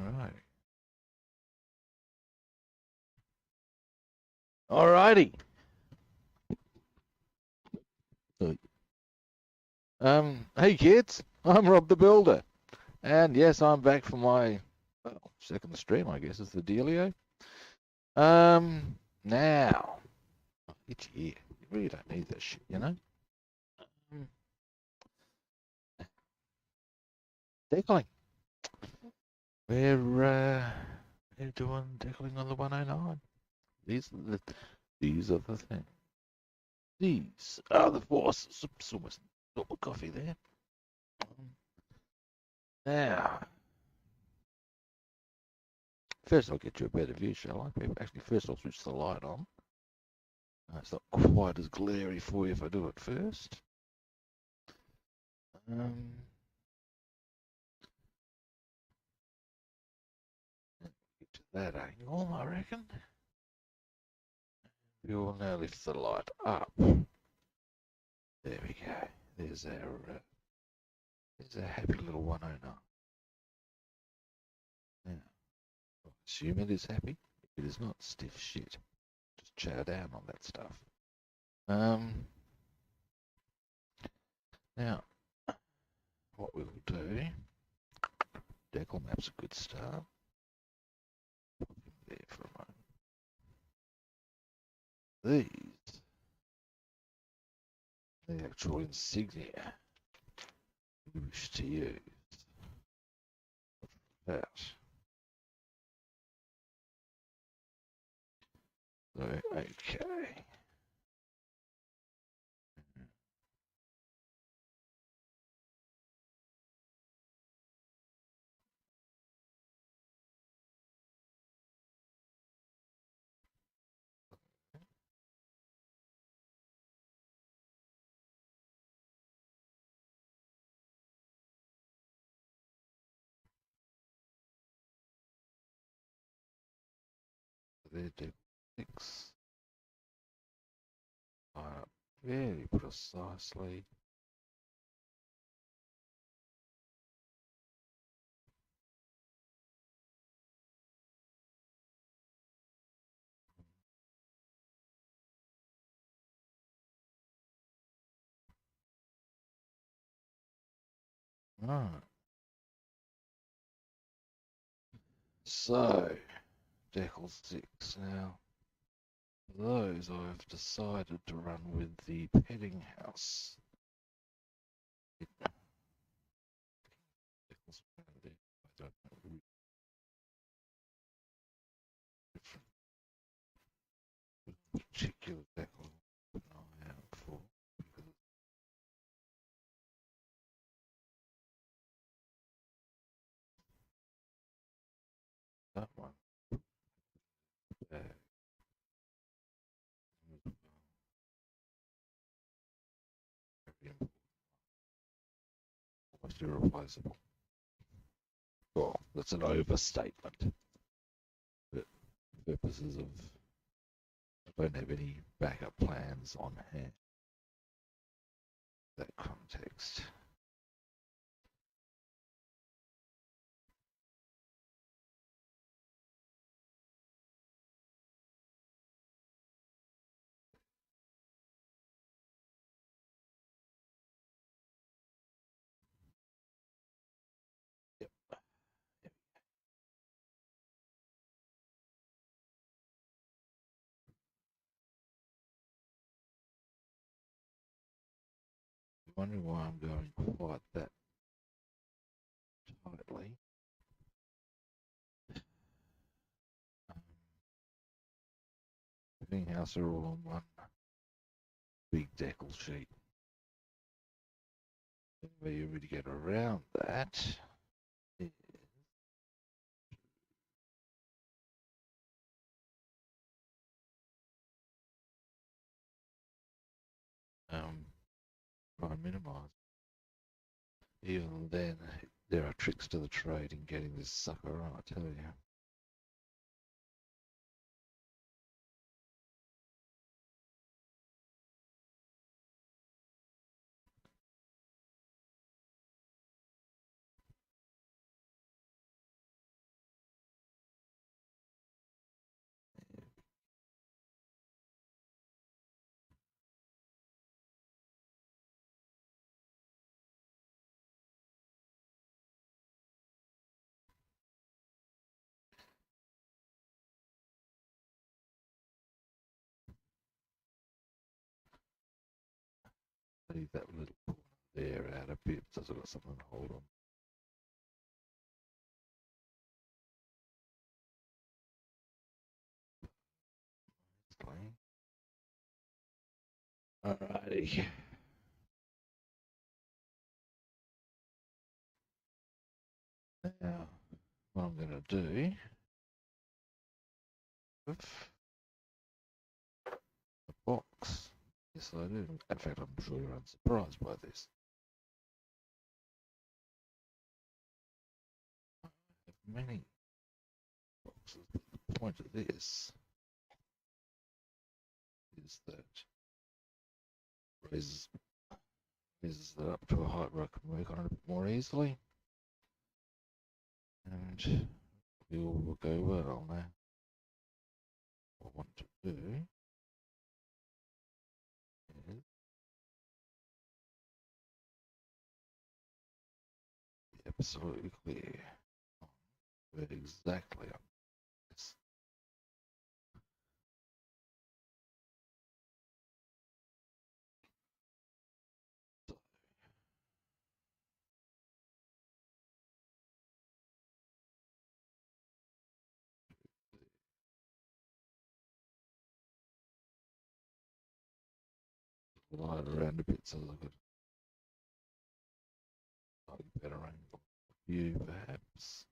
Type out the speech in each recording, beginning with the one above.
Alright. Alrighty. Uh, hey kids, I'm Rob the Builder, and yes, I'm back for my second stream, I guess is the dealio. Now, it's here. You really don't need this shit, you know. Um, Decaling. We're doing decaling on the 109. These are the things. These are the forces. Oops, almost got my coffee there. Now, first I'll get you a better view, shall I? Actually, first I'll switch the light on. It's not quite as glary for you if I do it first. Get to that angle, I reckon. We will now lift the light up. There we go. There's our happy little 109. Now, I assume it is happy. If it is not, stiff shit. Just chow down on that stuff. Now, what we will do, decal map's a good start. Put him there for a moment. These, the actual insignia we wish to use. That. So, okay. They do 6 very precisely. Right. So, decal 6 now. For those I've decided to run with the petting house. Decals around there. I don't know. Particular decal keep an eye out for. That one. Very important. Almost irreplaceable. Well, that's an overstatement. But for purposes of, I don't have any backup plans on hand. That context. Yep. Yep. Wondering why I'm going quite that tightly. Petting house are all on one big decal sheet. The way you really get around that is try and minimize. Even then, there are tricks to the trade in getting this sucker on, I tell you. leave that little corner there out a bit so I've got something to hold on. It's clean. Alrighty. Now, what I'm going to do with the box, yes I do. In fact, I'm sure you're unsurprised by this. I have many boxes, but the point of this is that raises that up to a height where I can work on it a bit more easily. And we all will go well now. What I want to do is be absolutely clear on where exactly I'm this. Slide around a bit so I've got a slightly better angle view perhaps.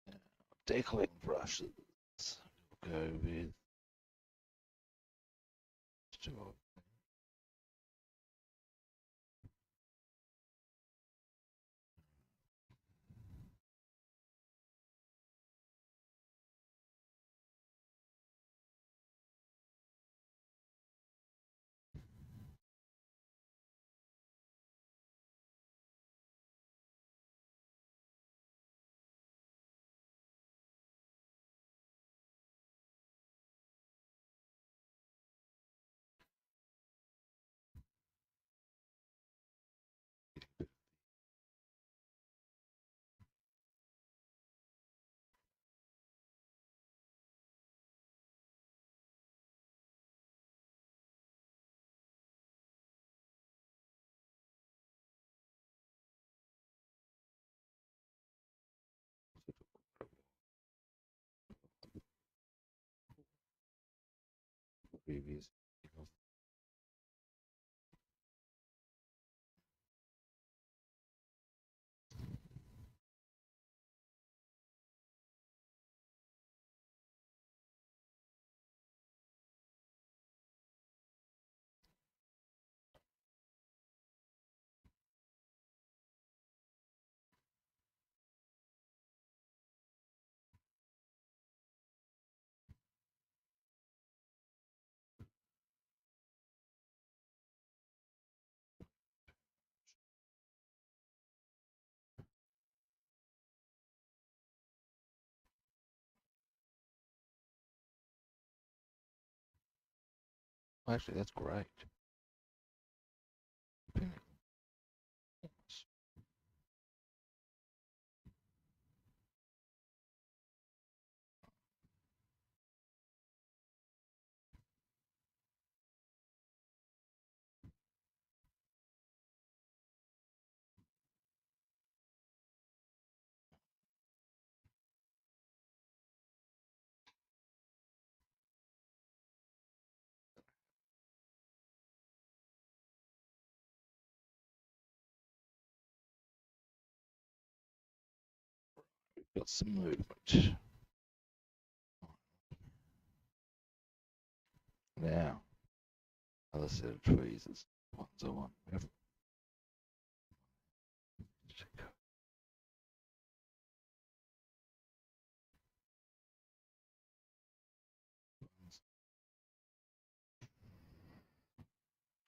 Now, decaling brushes. We'll go with two of the previous. Actually, that's great. Got some movement. Now, other set of trees is ones I want.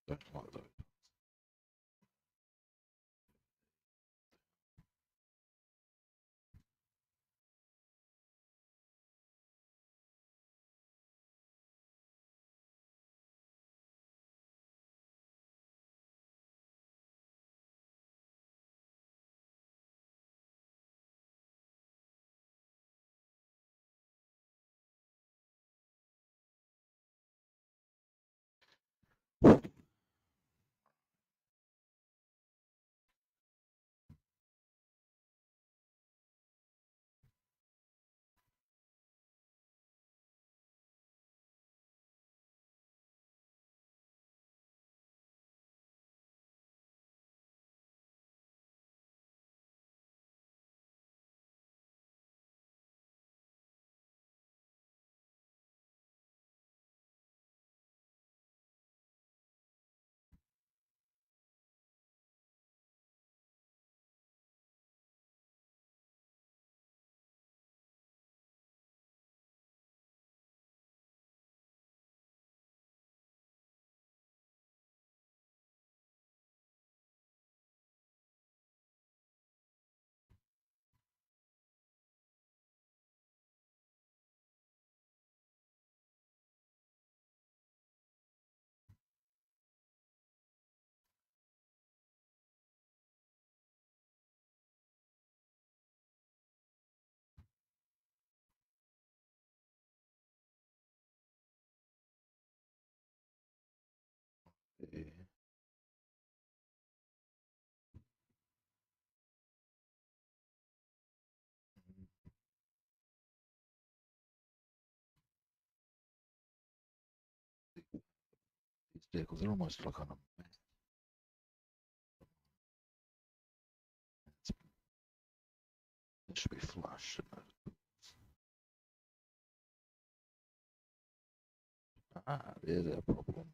Don't like those. Yeah. These decals are almost like on a mat. It should be flush, shouldn't it? Ah, there's our problem.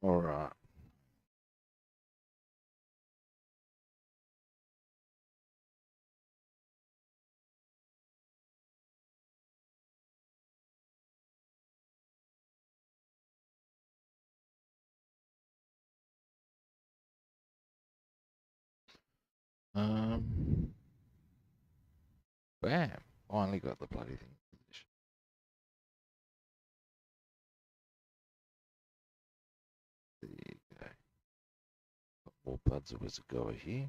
All right. Um, Bam. Finally got the bloody thing. There you go. Got more buds of a goer here.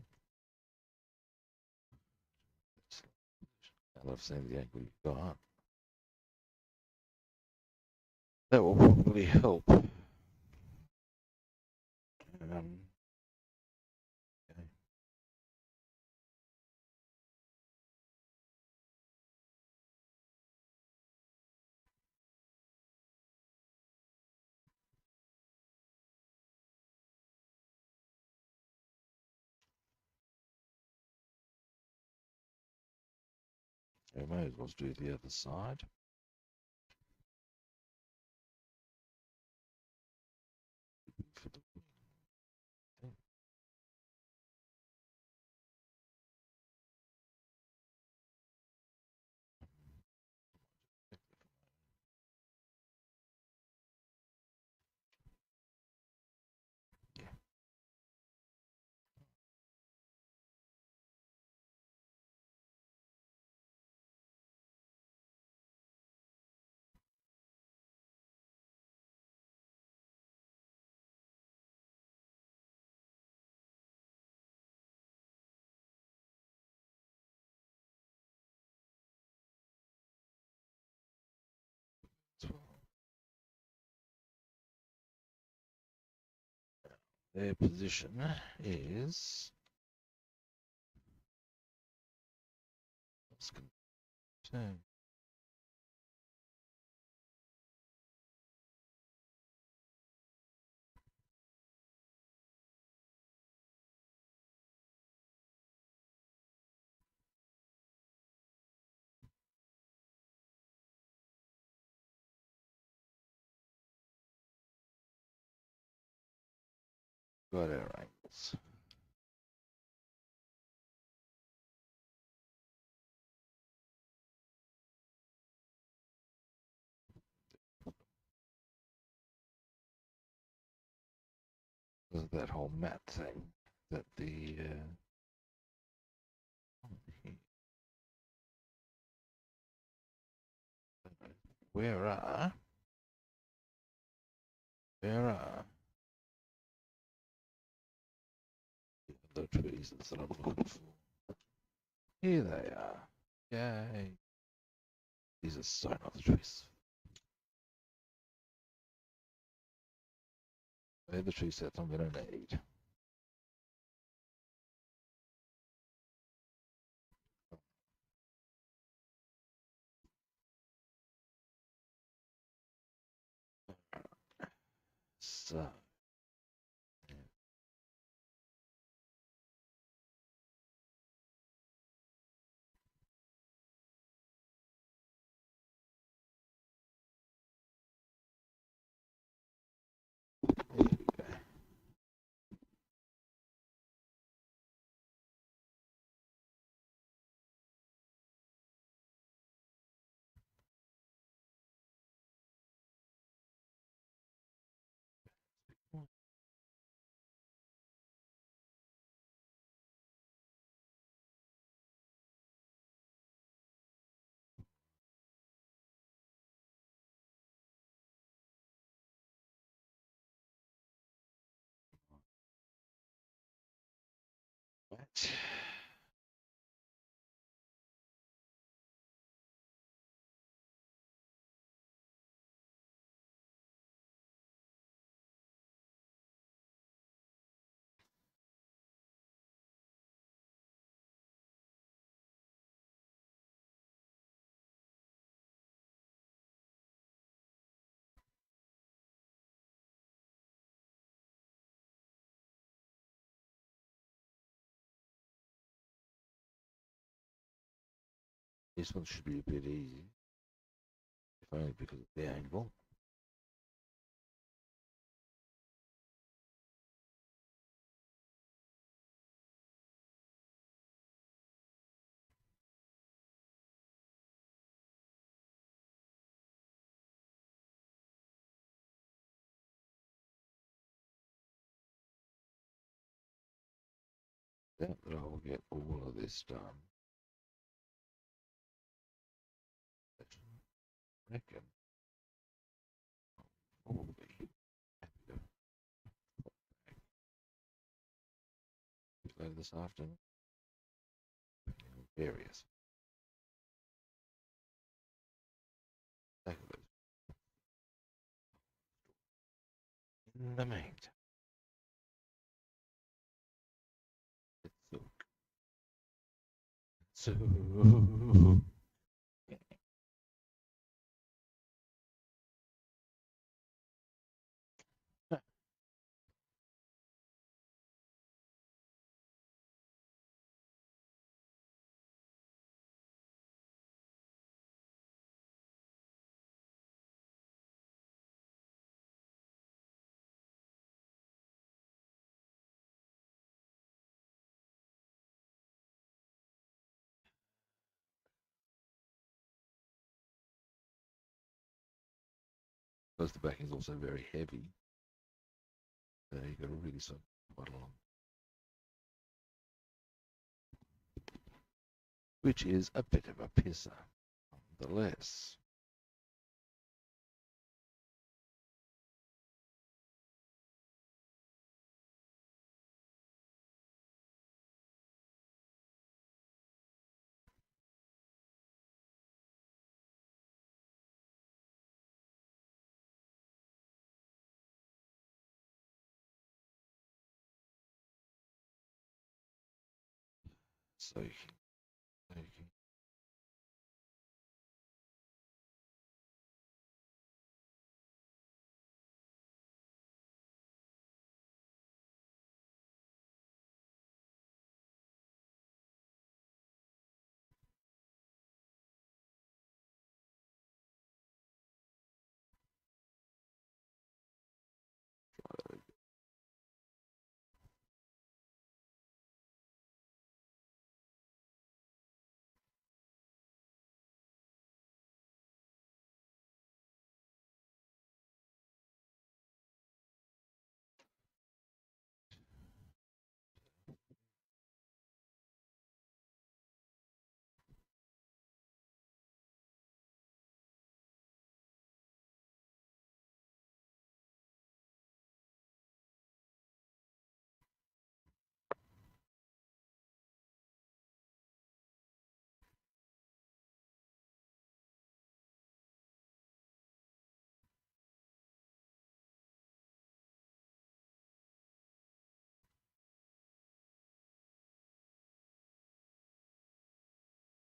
I love seeing the angle you've got. That will probably help. Okay. I may as well do the other side. For the thing. Yeah. So their position is. Let's continue. Got our angles. that whole mat thing that where are where are the trees that I'm looking for? Here they are. Yay! These are so not the trees. They're the tree sets I'm going to need. So, there we go. Right. This one should be a bit easy, if only because of the angle. That I will get all of this done. I reckon probably happy to later this afternoon. Various. Take a look. In the meantime, it's so because the back is also very heavy. You've got to really sort of quite along. Which is a bit of a pisser, nonetheless. So you can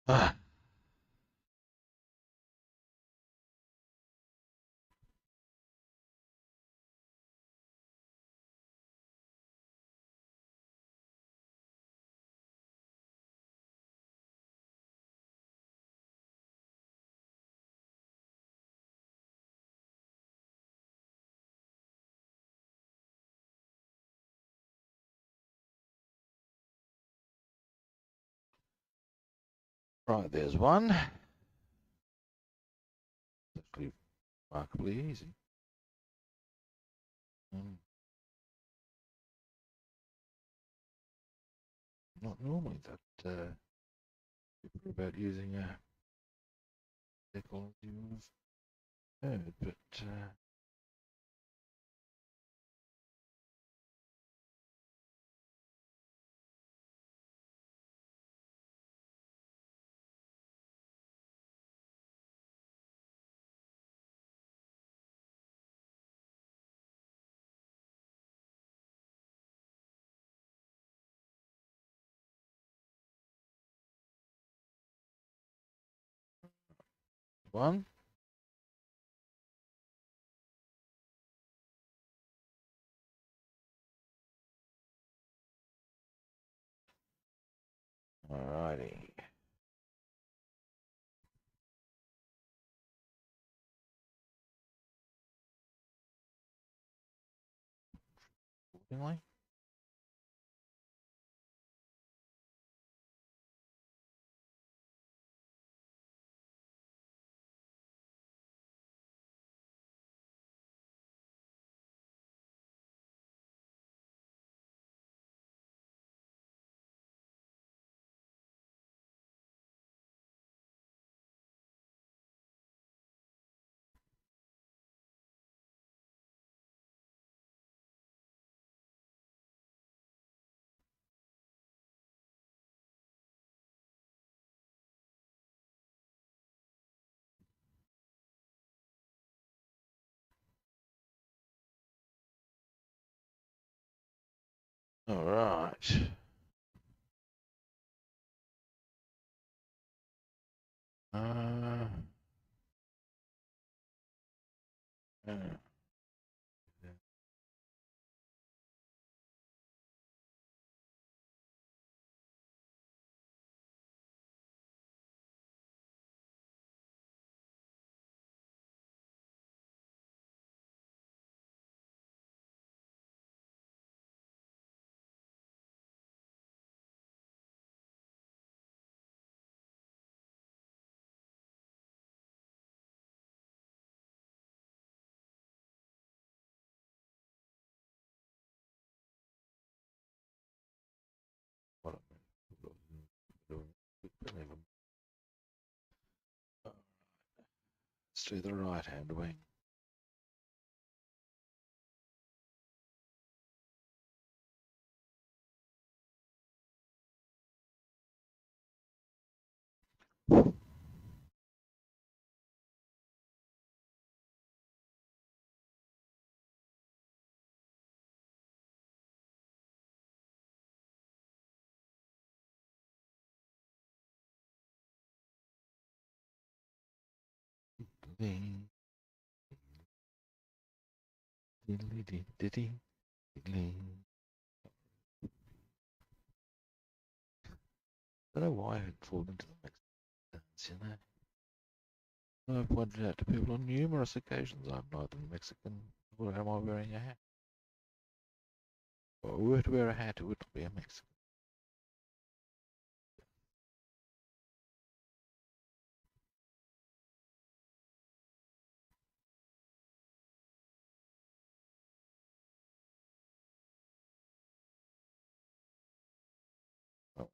Ah, right, there's one. Actually, remarkably easy. Mm, not normally that people about using a decal you've heard, but one. Alrighty. Accordingly. All right. Uh, uh, what let's do the right hand wing. Ding, diddly dee, diddy, diddly. I don't know why I had fallen into the Mexican dance, you know. I've pointed out to people on numerous occasions I'm neither Mexican nor am I wearing a hat. If I were to wear a hat, it would not be a Mexican. Oh,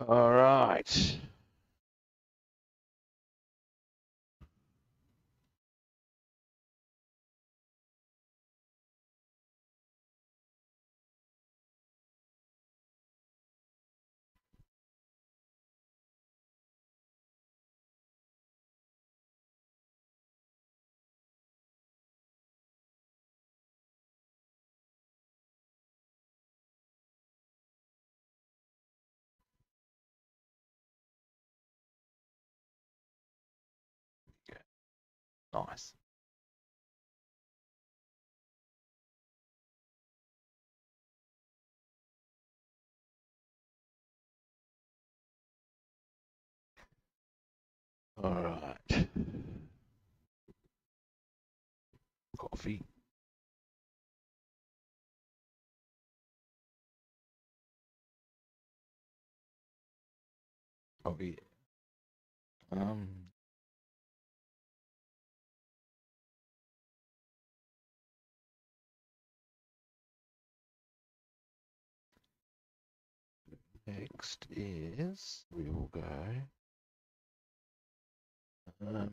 All right. Yeah, nice. All right. Coffee. Oh yeah. Um. Next is we will go. Um.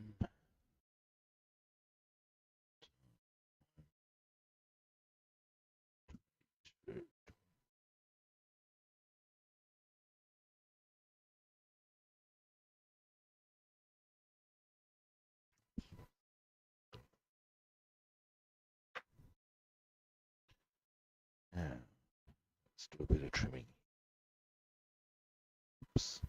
Let's do a bit of trimming. Oops.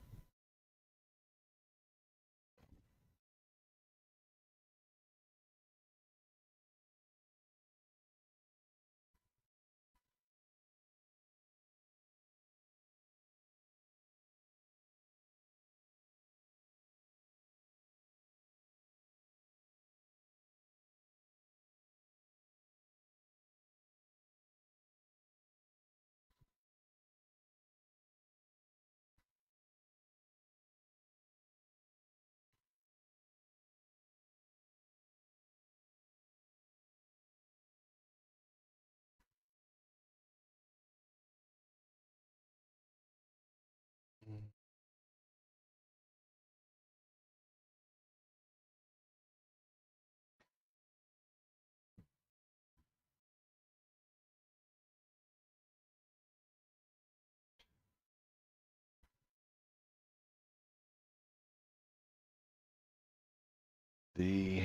The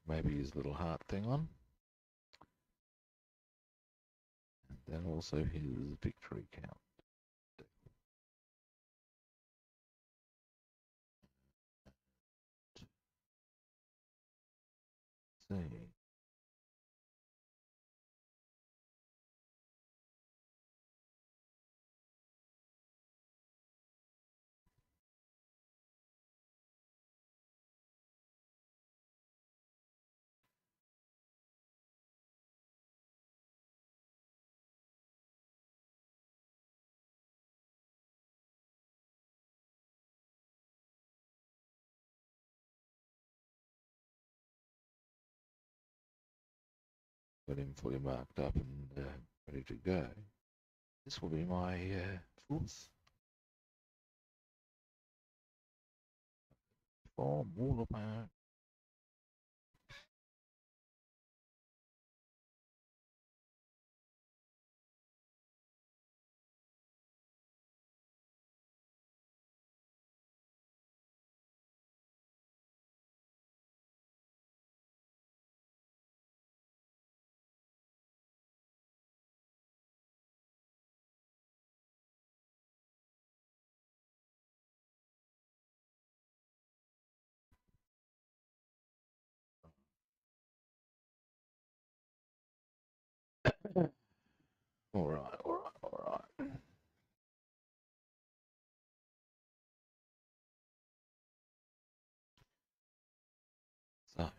maybe his little heart thing on, and then also his victory count. See. Got him fully marked up and ready to go. This will be my fourth form wall of my own. All right, all right, all right. So,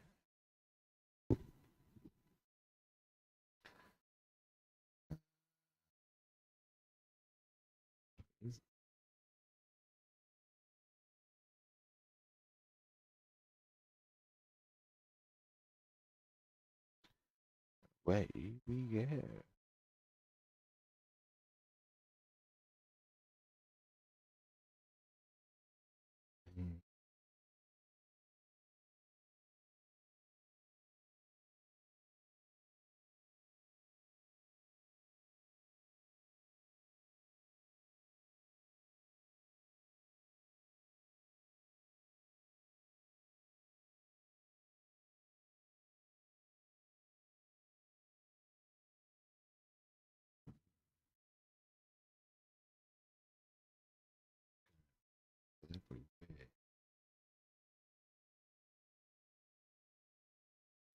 away we go.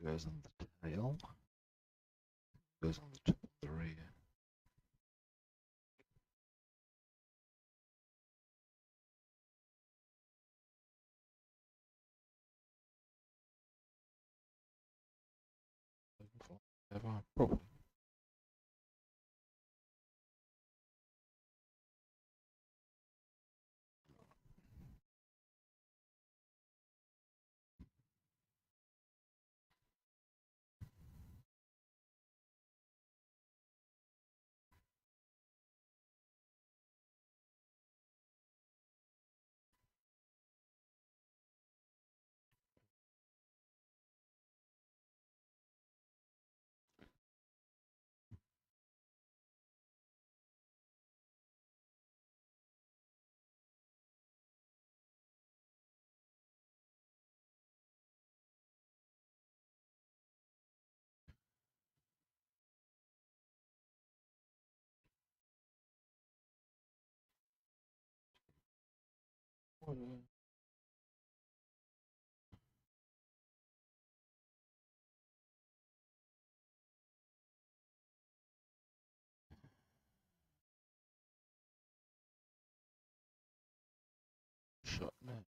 Goes on the tail. Goes on the tip of the rear. Probably. Shot now.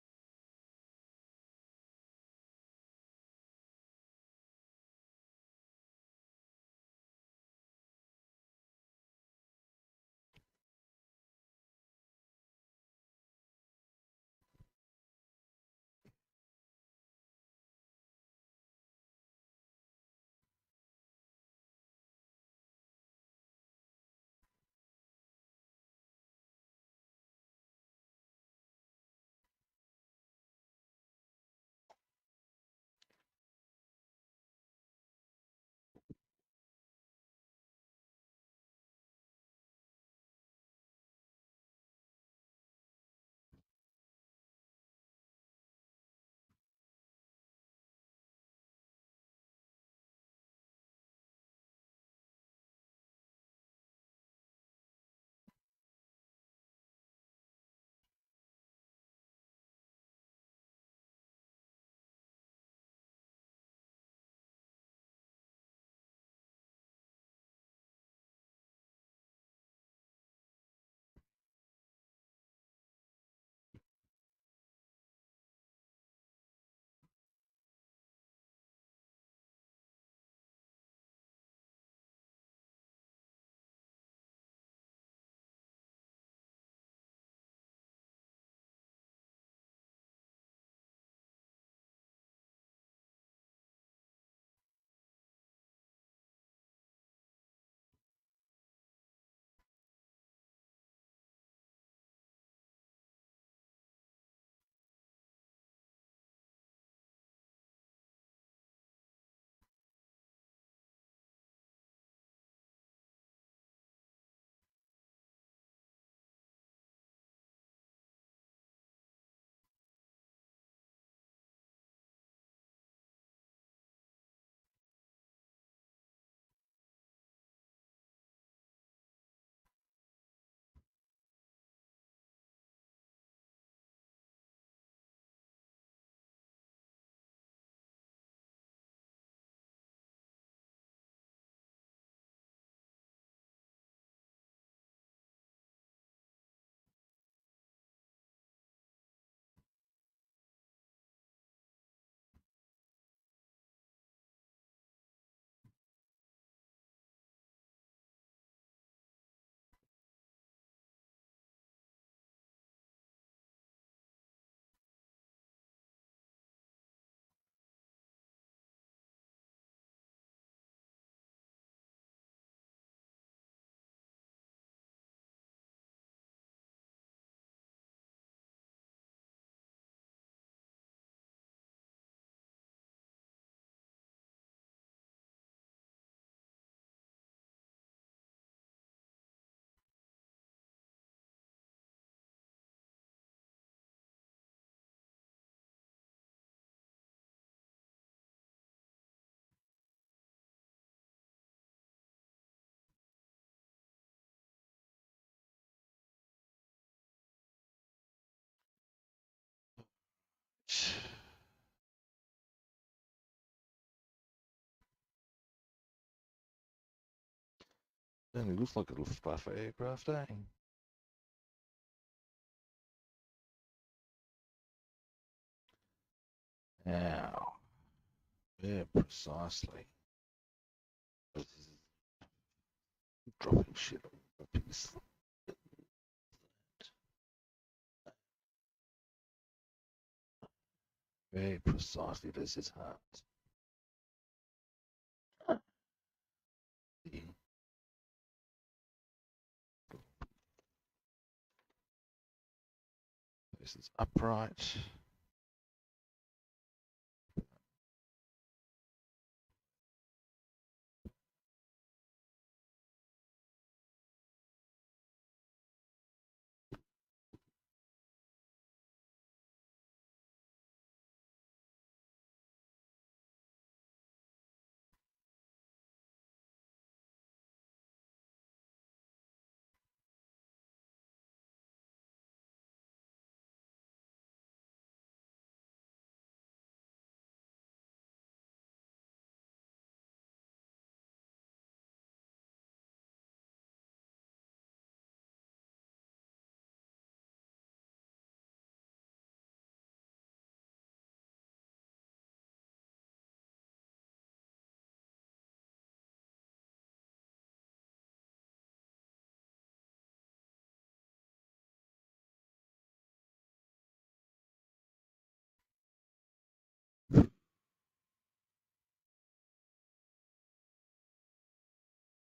Certainly looks like a little spuffer aircraft, eh? Now, yeah, precisely. This is dropping shit on the piece. Very precisely, this is hard. This is upright.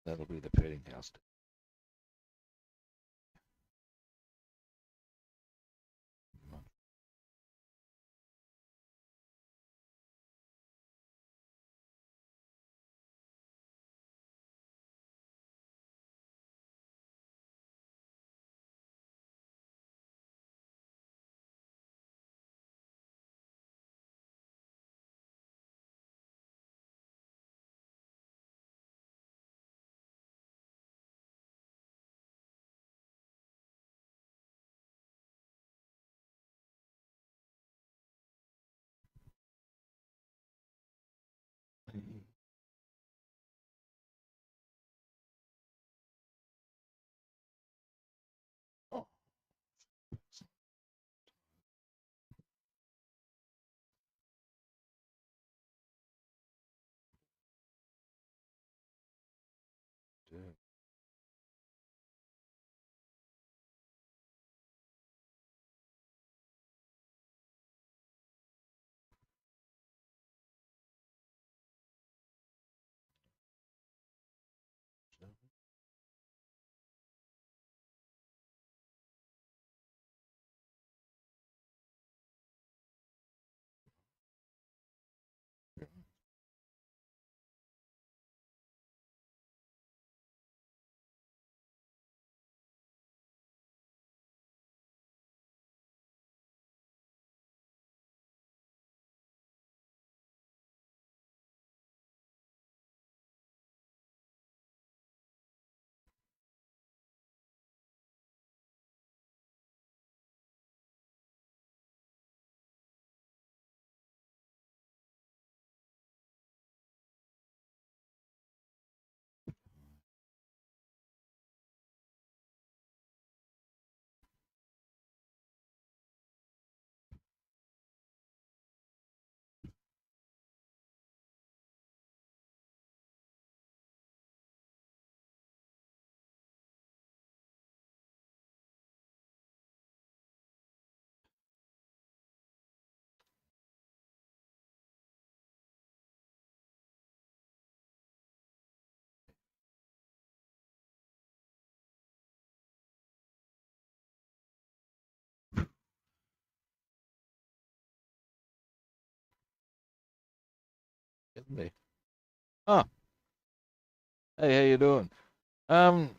That'll be the petting house. Oh, dear. Getting there. Oh, hey, how you doing?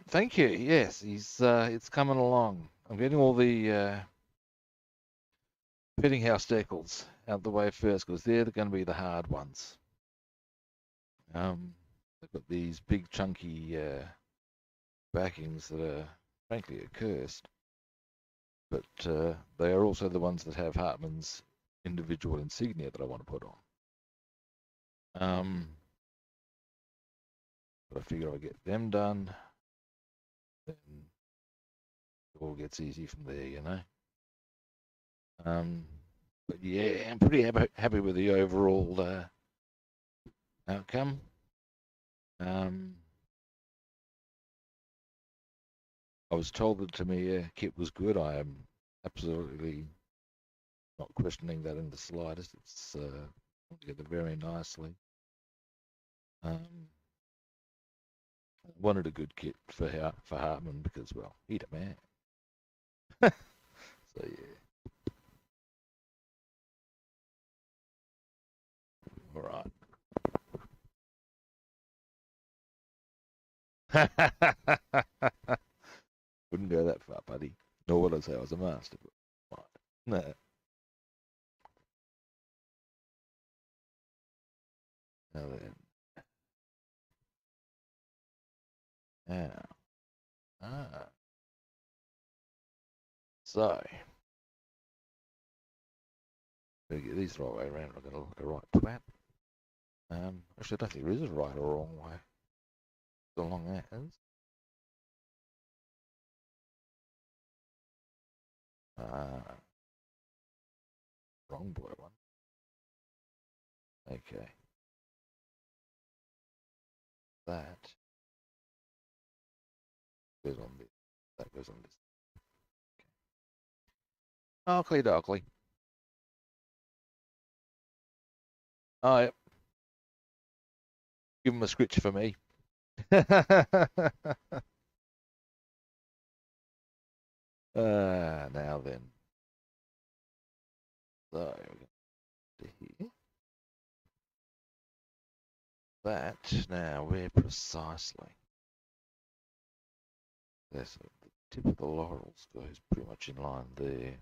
Thank you. Yes, he's it's coming along. I'm getting all the petting house decals out the way first because they're going to be the hard ones. They've got these big chunky backings that are frankly accursed, but they are also the ones that have Hartmann's individual insignia that I want to put on. But I figure I'll get them done. then it all gets easy from there, you know. Um, but yeah, I'm pretty happy with the overall outcome. Um, I was told that to me, kit was good. I am absolutely not questioning that in the slightest. It's put together very nicely. Um, wanted a good kit for Hartman because, well, he's a man. So yeah, all right. Wouldn't go that far, buddy. Nor would I say I was a master. But right. No. Now then. Now. Ah. So. Gotta get these the right way around. I've got to look a right twat. Actually, I don't think there is a right or wrong way. So long as. Wrong boy one. Okay. That goes on this. That goes on this. Darkly, darkly. Oh, yep. Give him a scritch for me. Now then. So, we're going to here. That, now, where precisely? There's the tip of the laurels goes pretty much in line there.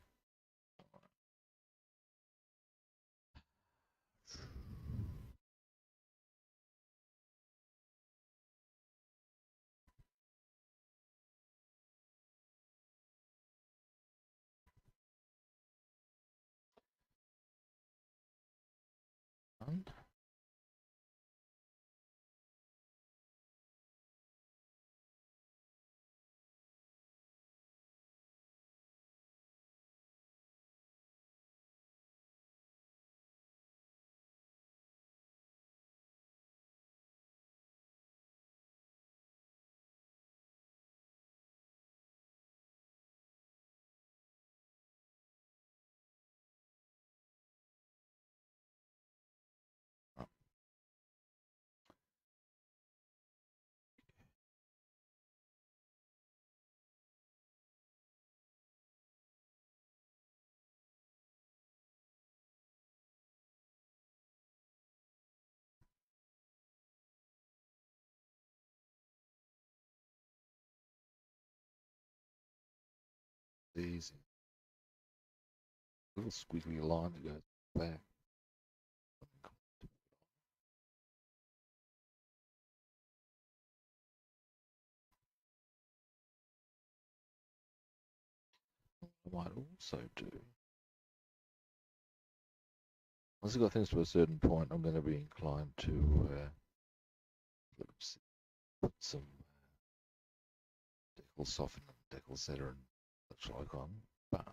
And these little squiggly lines go back. I might also do. Once I've got things to a certain point, I'm going to be inclined to put some decal softener, decal setter, and such like on. But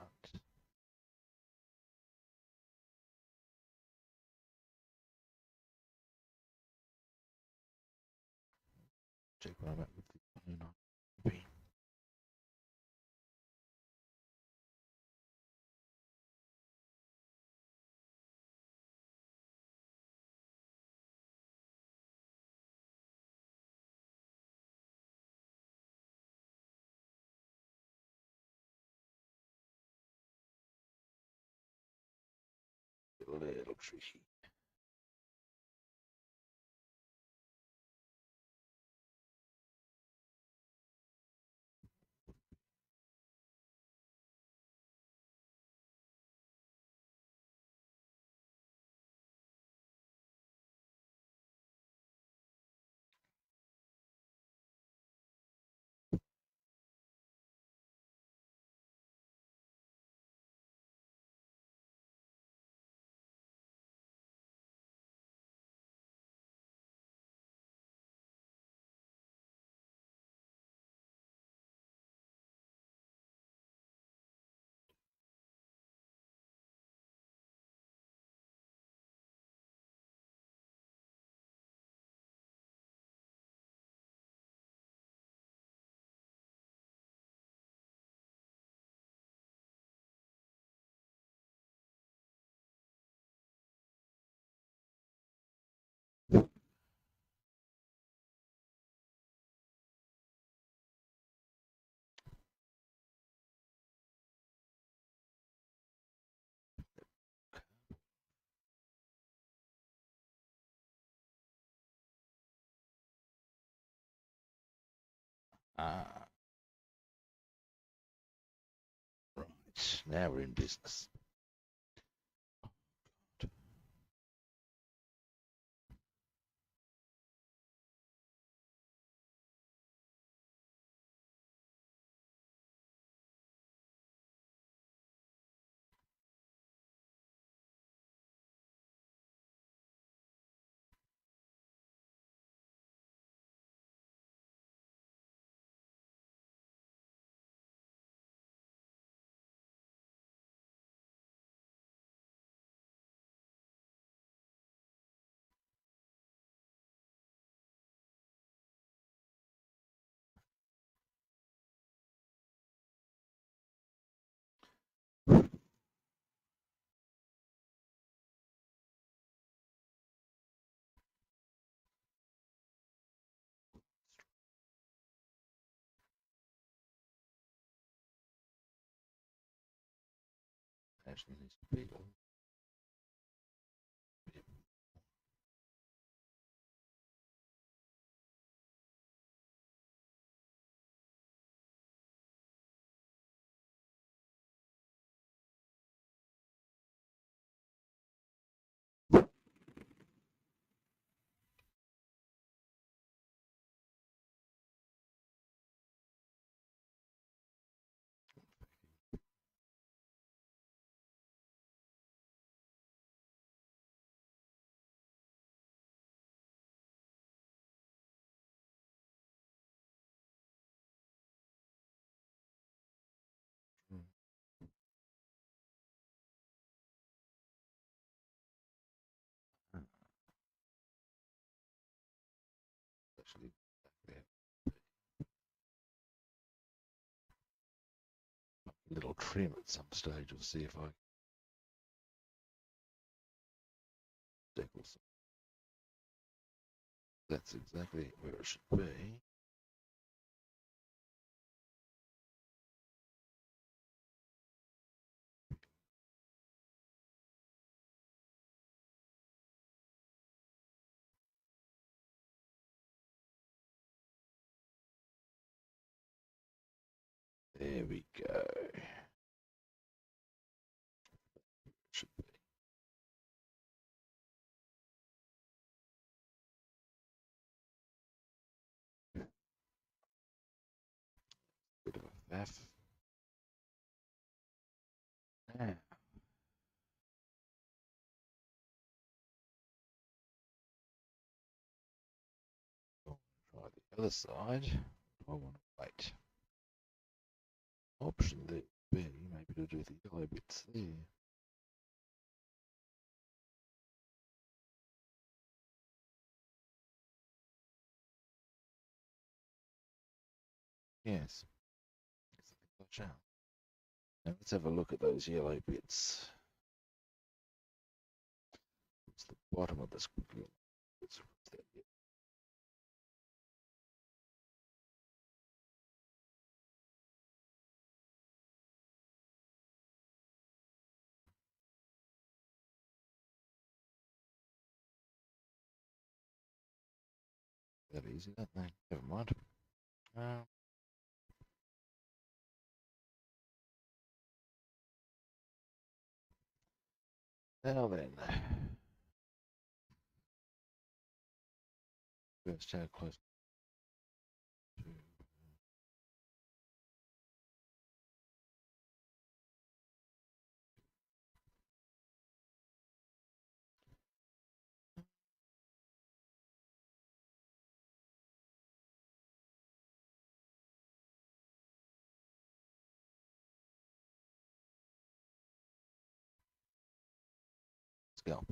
check where I'm at with the bean. A little tricky. Ah, right. Now we're in business. Actually needs to be a bit. Actually, yeah, a little trim at some stage. We'll see if I decals. That's exactly where it should be. There we go. Should be. Bit of a faff. Now, try the other side. I want to wait. Option there B, maybe to do the yellow bits there. Yes, I shall. Now let's have a look at those yellow bits. It's the bottom of this quickly. That easy, that thing. Never mind. Uh, now then, first how close to scalp.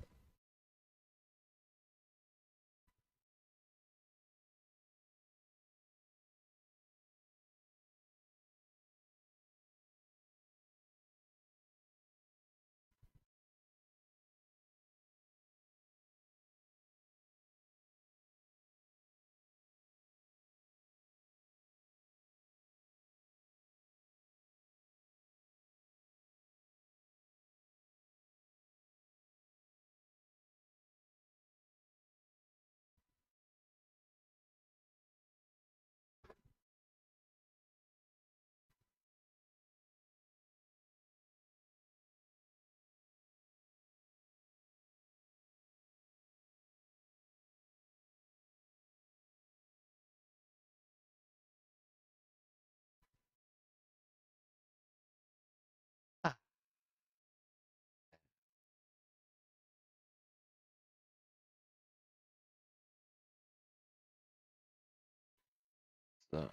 So,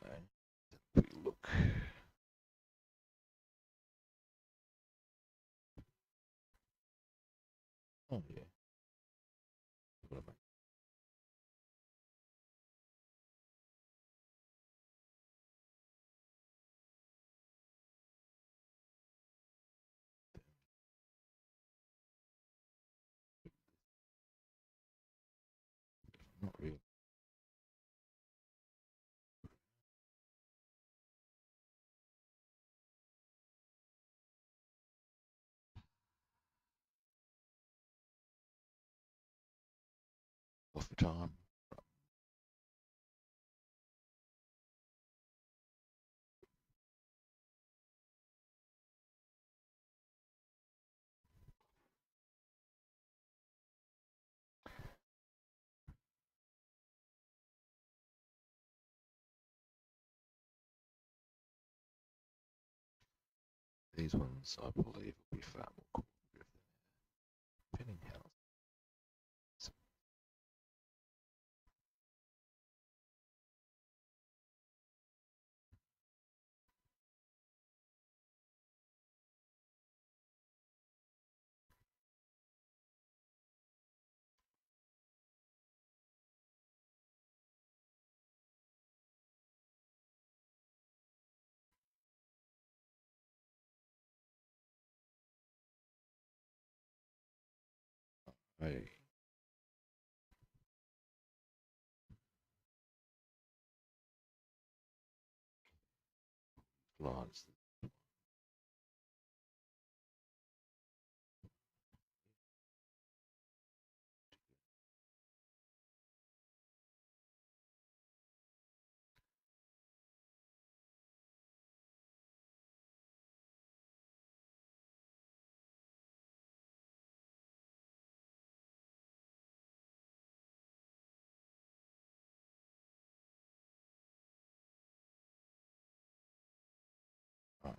if we look. Oh yeah. What am I? Not really. Off the time. These ones, I believe, will be far more cool. Pinning house. Hey, lines. Right,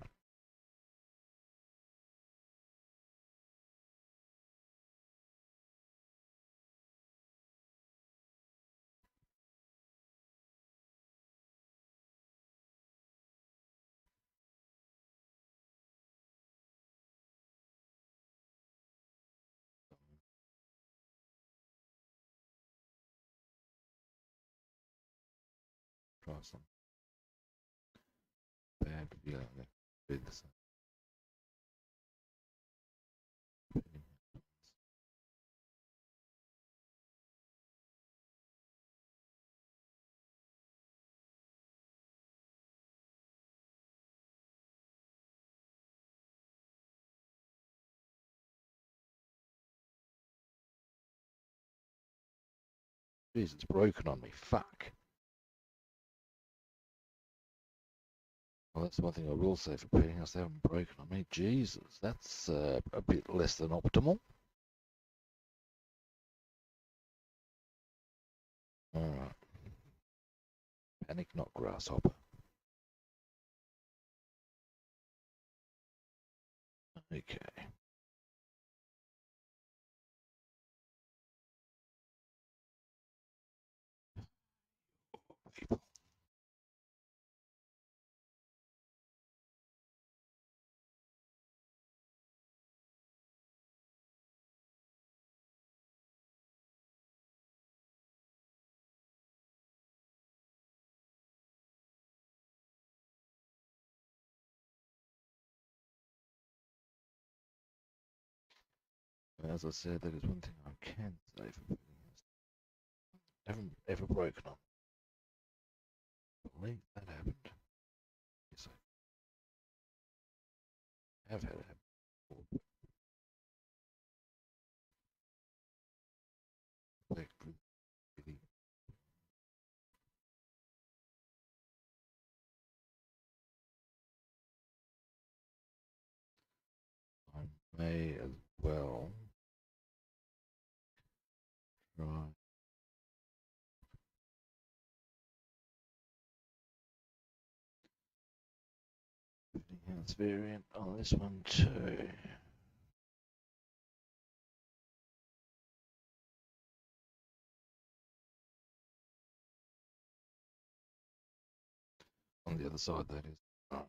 try some bad feeling that did the same. Pinning house. Jeez, it's broken on me. Fuck. Well, that's one thing I will say for pinning house. They haven't broken on me. Jesus, that's a bit less than optimal. All right. Panic, not grasshopper. Okay. People. As I said, that is one thing I can say for pinning house. Haven't ever broken on. I believe that happened. Yes, I have had it happen before. But really, I may as well try pinning house variant on this one too. On the other side, that is. Right.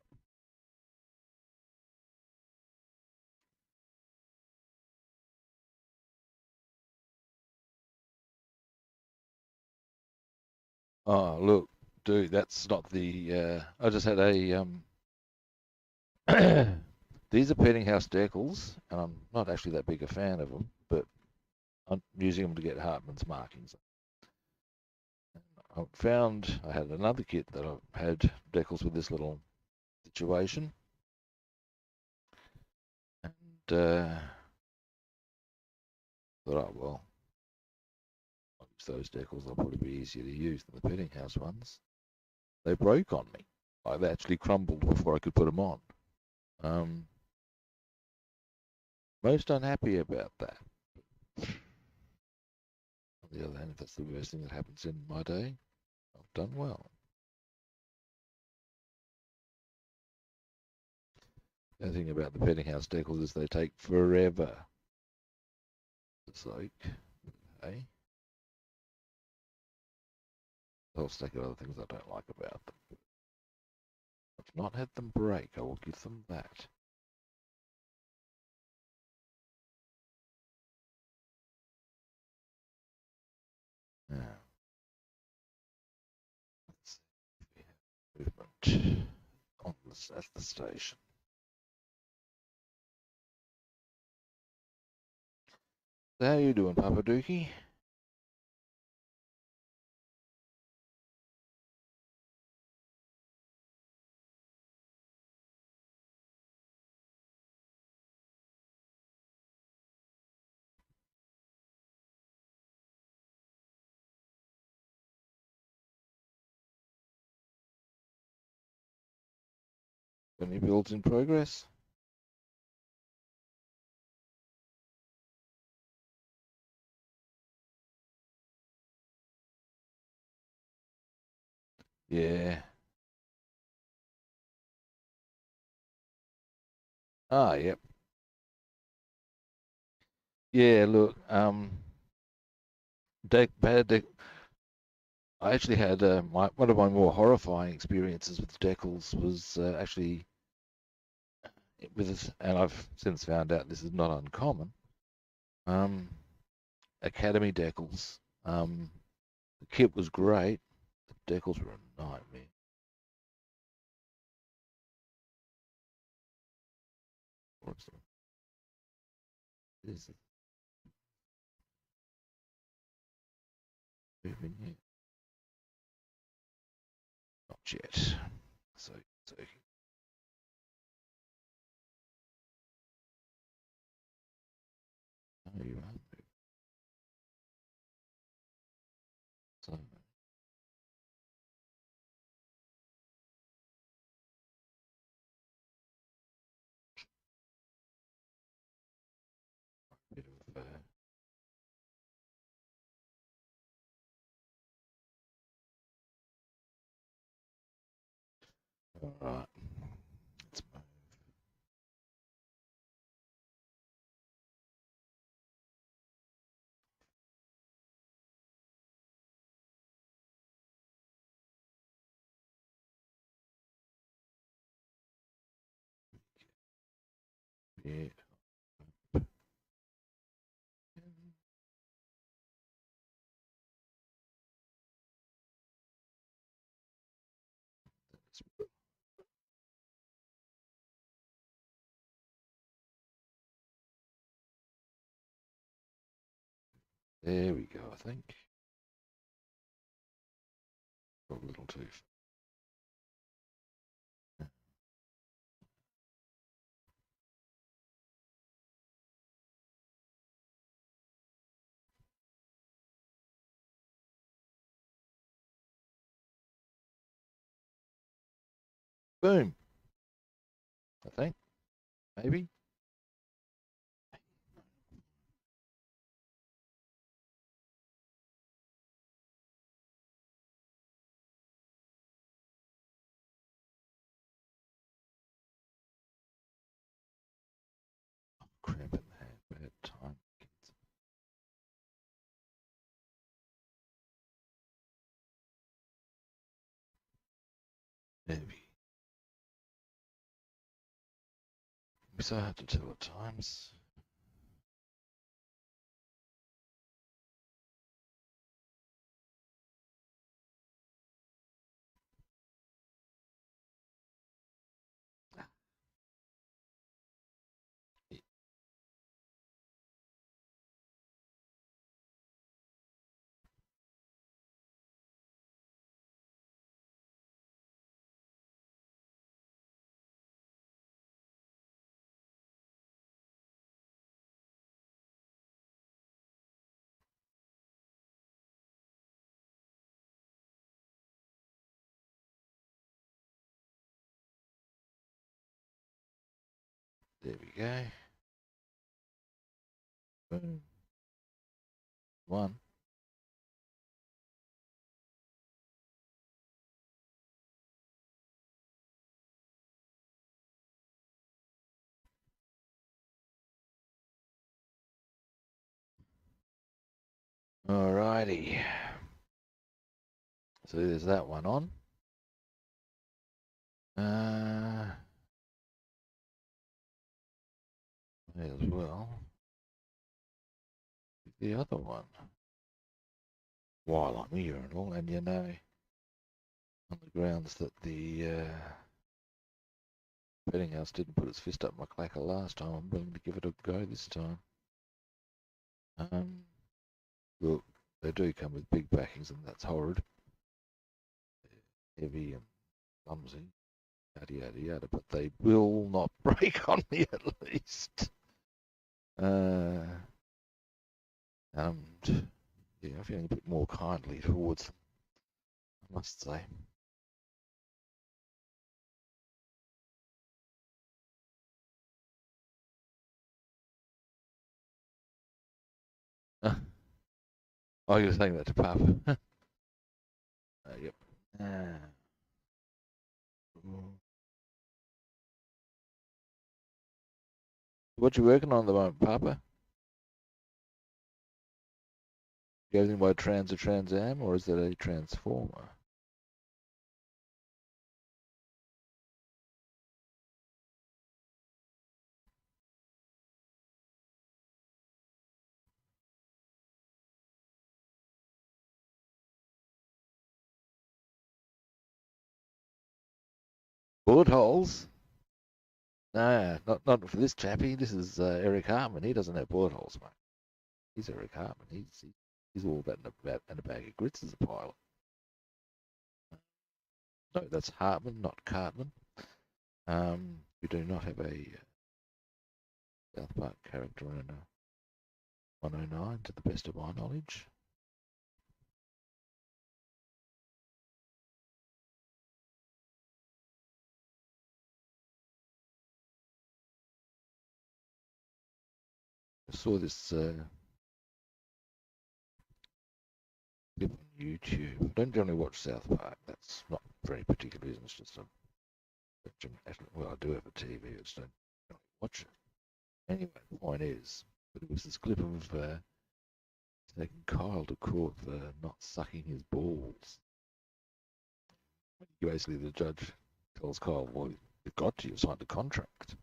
Oh, look, dude, that's not the. I just had a. These are petting house decals, and I'm not actually that big a fan of them, but I'm using them to get Hartman's markings. I found I had another kit that I had decals with this little situation, and thought, oh well, I'll use those decals. They'll probably be easier to use than the petting house ones. They broke on me. Like they actually crumbled before I could put them on. Um, Most unhappy about that. On the other hand, if that's the worst thing that happens in my day, I've done well. The thing about the petting house decals is they take forever. It's like, hey, a whole stack of other things I don't like about them. I've not had them break, I will give them that. Now, let's see if we have movement on this, at the station. So how you doing, Papa Dookie? Any builds in progress? Yeah. Ah, yep. Yeah, look, bad deck. I actually had one of my more horrifying experiences with decals was actually with, and I've since found out this is not uncommon. Um, Academy decals. The kit was great. The decals were a nightmare. What's the, is it moving here? Not yet. So oh, you are moving. So bit of all right. Let's move. Yeah. There we go. I think a little too. Boom. I think maybe. Cramp in the hand. Bad time. Maybe. So I have to tell at times. There we go. Boom. One. Alrighty. So there's that one on. May as well. The other one. While I'm here and all, and you know, on the grounds that the betting house didn't put its fist up my clacker last time, I'm willing to give it a go this time. Look, they do come with big backings, and that's horrid. They're heavy and clumsy, yada yada yada, but they will not break on me at least. And yeah, I'm feeling a bit more kindly towards them, I must say. Oh, you're saying that to Papa? Yep. What you working on at the moment, Papa? You everything by Trans or Trans Am, or is that a transformer? Bullet holes? No, not for this chappie. This is Eric Hartman. He doesn't have bullet holes, mate. He's Eric Hartman. He's all that and a bag of grits as a pilot. No, that's Hartman, not Cartman. We do not have a South Park character in a 109, to the best of my knowledge. I saw this clip on YouTube. I don't generally watch South Park. That's not for any particular reason. It's just well, I do have a TV. I just don't really watch it. Anyway, the point is, but it was this clip of taking Kyle to court for not sucking his balls. Basically, the judge tells Kyle, "Well, you've got to. You've signed a contract."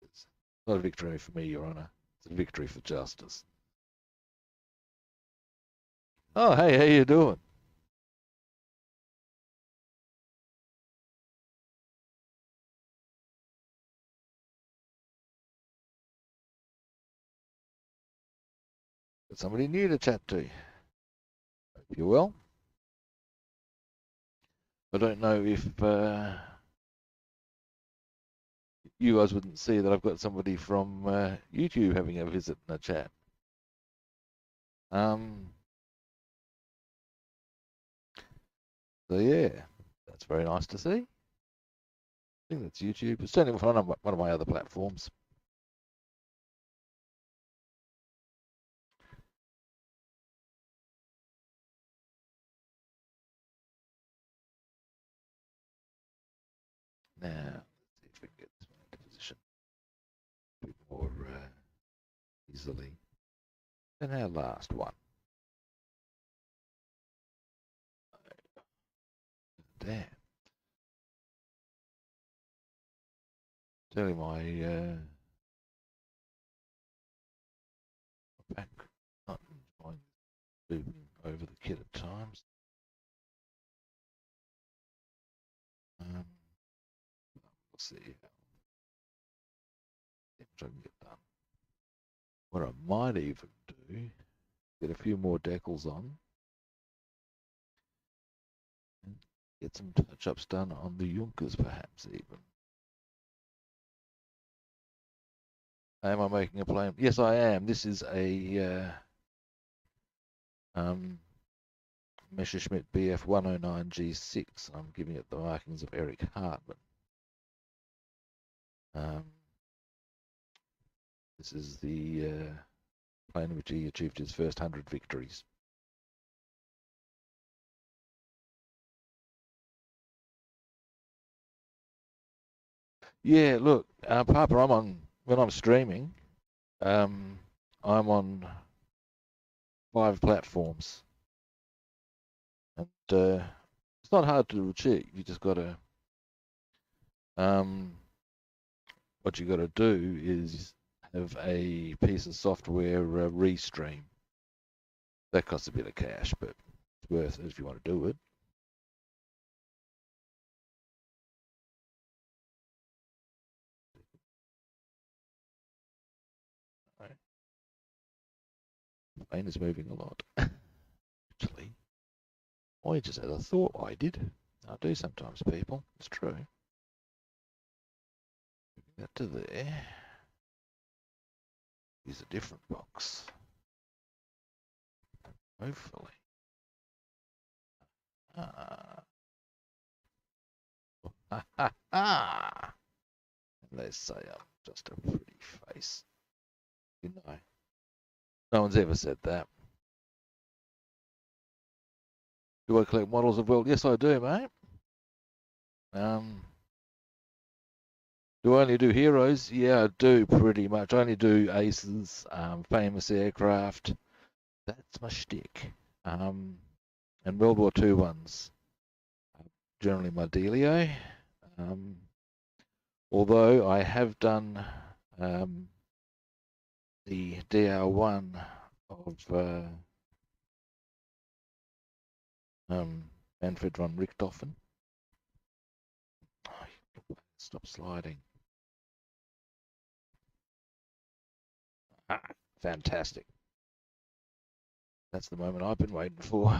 It's not a victory for me, Your Honour. It's a victory for justice. Oh, hey, how you doing? Got somebody new to chat to. Hope you're well. I don't know if you guys wouldn't see that I've got somebody from YouTube having a visit and a chat. So yeah, that's very nice to see. I think that's YouTube. It's certainly one of my other platforms. Now, let's see if we can get this one into position a bit more easily than our last one. Damn. Tell you my back not enjoying moving over the kit at times. We'll see how much I can get done. What I might even do, get a few more decals on and get some touch-ups done on the Junkers perhaps even. Am I making a plan? Yes, I am. This is a Messerschmitt BF 109 G6. I'm giving it the markings of Eric Hartmann. This is the plane in which he achieved his first 100 victories. Yeah, look, Papa, when I'm streaming, I'm on 5 platforms. And it's not hard to achieve. You just got to, what you got to do is have a piece of software restream. That costs a bit of cash, but it's worth it if you want to do it. Right. The plane is moving a lot. Actually, I just had a thought I did. I do sometimes, people. It's true. Moving that to there. Use a different box. Hopefully. And they say I'm just a pretty face. You know. No one's ever said that. Do I collect models of world? Yes, I do, mate. Do I only do heroes? Yeah, I do pretty much. I only do aces, famous aircraft. That's my shtick. And World War II ones. Generally my dealio. Although I have done the DR1 of Manfred von Richthofen. Oh, stop sliding. Ah, fantastic. That's the moment I've been waiting for.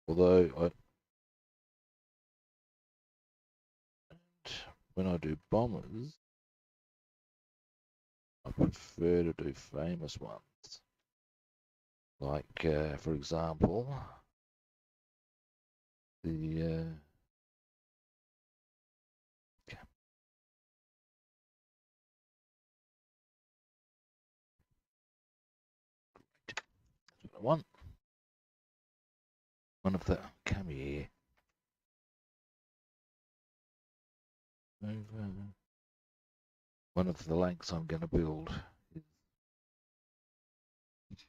Although when I do bombers, I prefer to do famous ones. Like, for example, the that's what I want. One of the come here. Over. One of the lakes I'm going to build is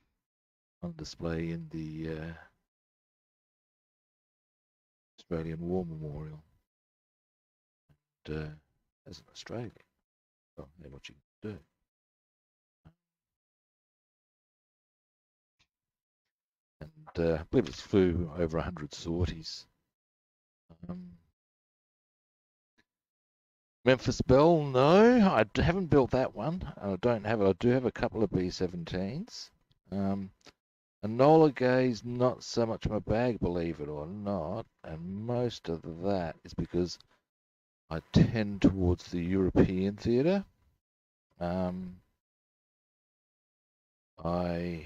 on display in the Australian War Memorial. And as an Australian, well, then what you can do. And I believe it flew over 100 sorties. Memphis Belle, no, I haven't built that one. I don't have it. I do have a couple of B-17s. Enola Gay's not so much my bag, believe it or not. And most of that is because I tend towards the European theatre. When I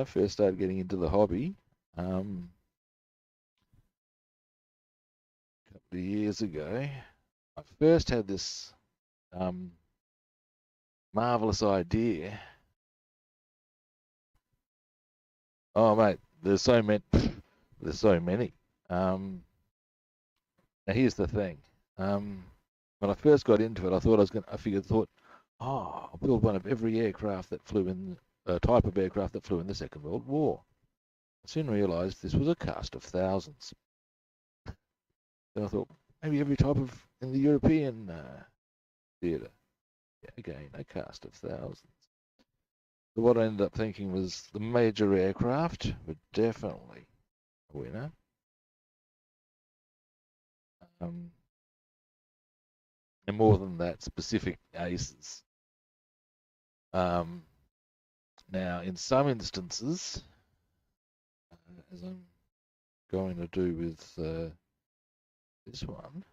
first started getting into the hobby, a couple of years ago, I first had this marvelous idea. Oh, mate, there's so many. There's so many. Now here's the thing. When I first got into it, I thought oh, I'll build one of every aircraft that flew in, type of aircraft that flew in the Second World War. I soon realised this was a cast of thousands. Then I thought maybe every type of in the European theatre. Yeah, again, a cast of thousands. So what I ended up thinking was the major aircraft were definitely a winner. And more than that, specific aces. Now, in some instances, as I'm going to do with this one,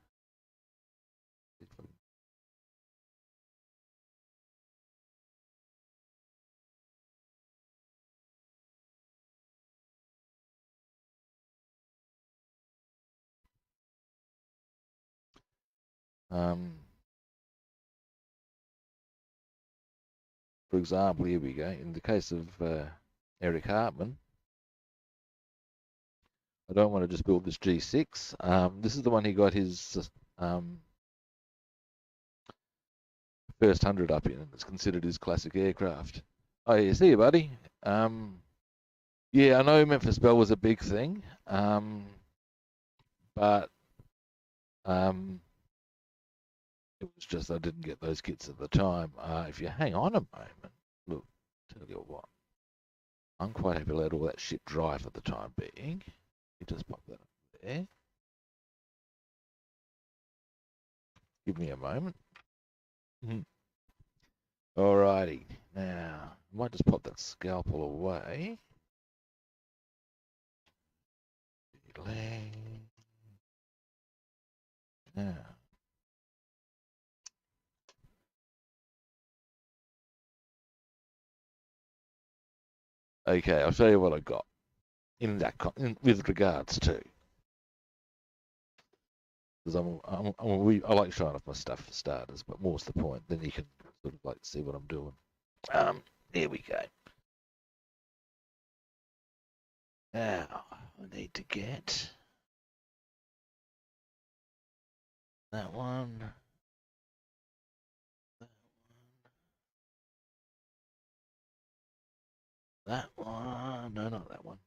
for example, here we go. In the case of Eric Hartman, I don't want to just build this G6. This is the one he got his first 100 up in. It's considered his classic aircraft. Oh, yeah, see you, buddy. Yeah, I know Memphis Belle was a big thing, but it was just I didn't get those kits at the time. If you hang on a moment, look, tell you what, I'm quite happy to let all that shit dry for the time being. You just pop that up there. Give me a moment. Alrighty, now I might just pop that scalpel away. Now. Okay, I'll show you what I got in that with regards to, because I like showing off my stuff for starters, but more's the point. Then you can sort of like see what I'm doing. Here we go. Now I need to get that one. That one. No, not that one.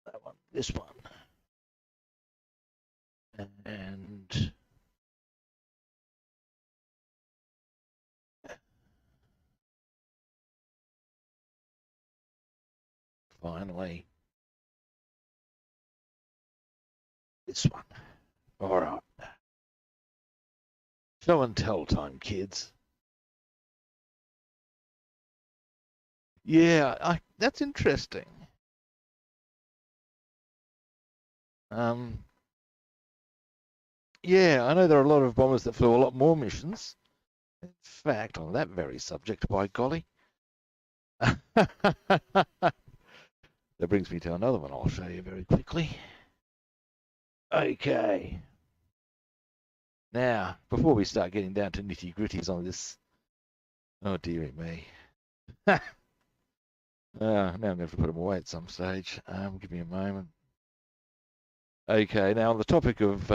That one. This one. And finally, this one. All right. Show and tell time, kids. Yeah, that's interesting. Yeah, I know there are a lot of bombers that flew a lot more missions. In fact, on that very subject, by golly. That brings me to another one I'll show you very quickly. Okay. Now, before we start getting down to nitty gritties on this, oh dearie me. Now I'm going to have to put them away at some stage. Give me a moment. Okay, now on the topic of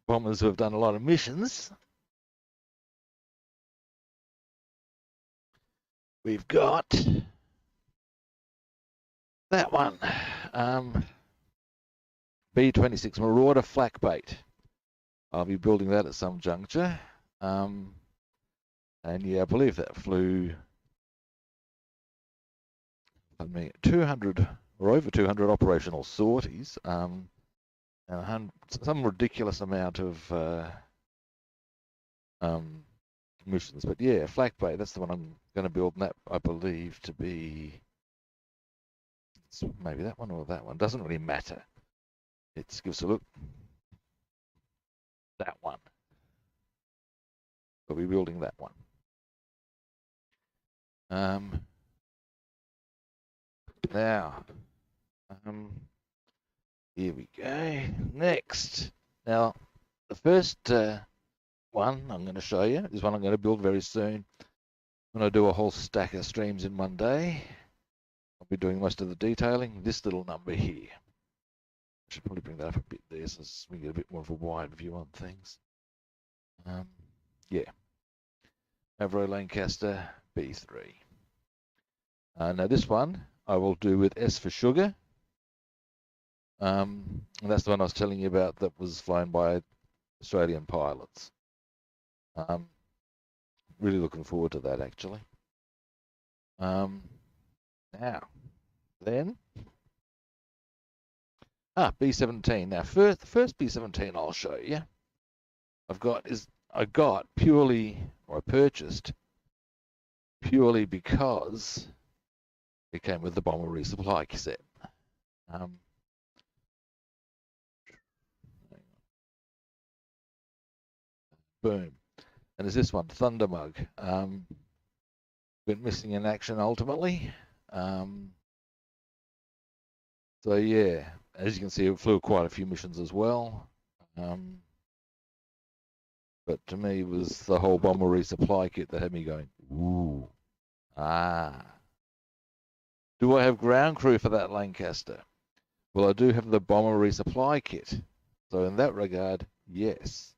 bombers who have done a lot of missions, we've got that one. B-26 Marauder flak bait. I'll be building that at some juncture. And yeah, I believe that flew 200 or over 200 operational sorties, and some ridiculous amount of missions. But yeah, flak bait, that's the one I'm going to build, and that I believe to be maybe that one or that one. Doesn't really matter. It gives a look. That one. We'll be building that one. Now, here we go. Next. Now, the first one I'm going to show you is one I'm going to build very soon. When I do a whole stack of streams in one day, I'll be doing most of the detailing. This little number here. I should probably bring that up a bit there so we get a bit more of a wide view on things. Yeah. Avro Lancaster B3. Now this one I will do with S for sugar. And that's the one I was telling you about that was flown by Australian pilots. Really looking forward to that, actually. Now, then, B-17. Now, first B-17 I'll show you. I purchased purely because it came with the bomber resupply set. Boom. And there's this one, Thunder Mug. Went missing in action ultimately. So yeah, as you can see, it flew quite a few missions as well. But to me, it was the whole bomber resupply kit that had me going, ooh, Do I have ground crew for that Lancaster? Well, I do have the bomber resupply kit. So in that regard, yes.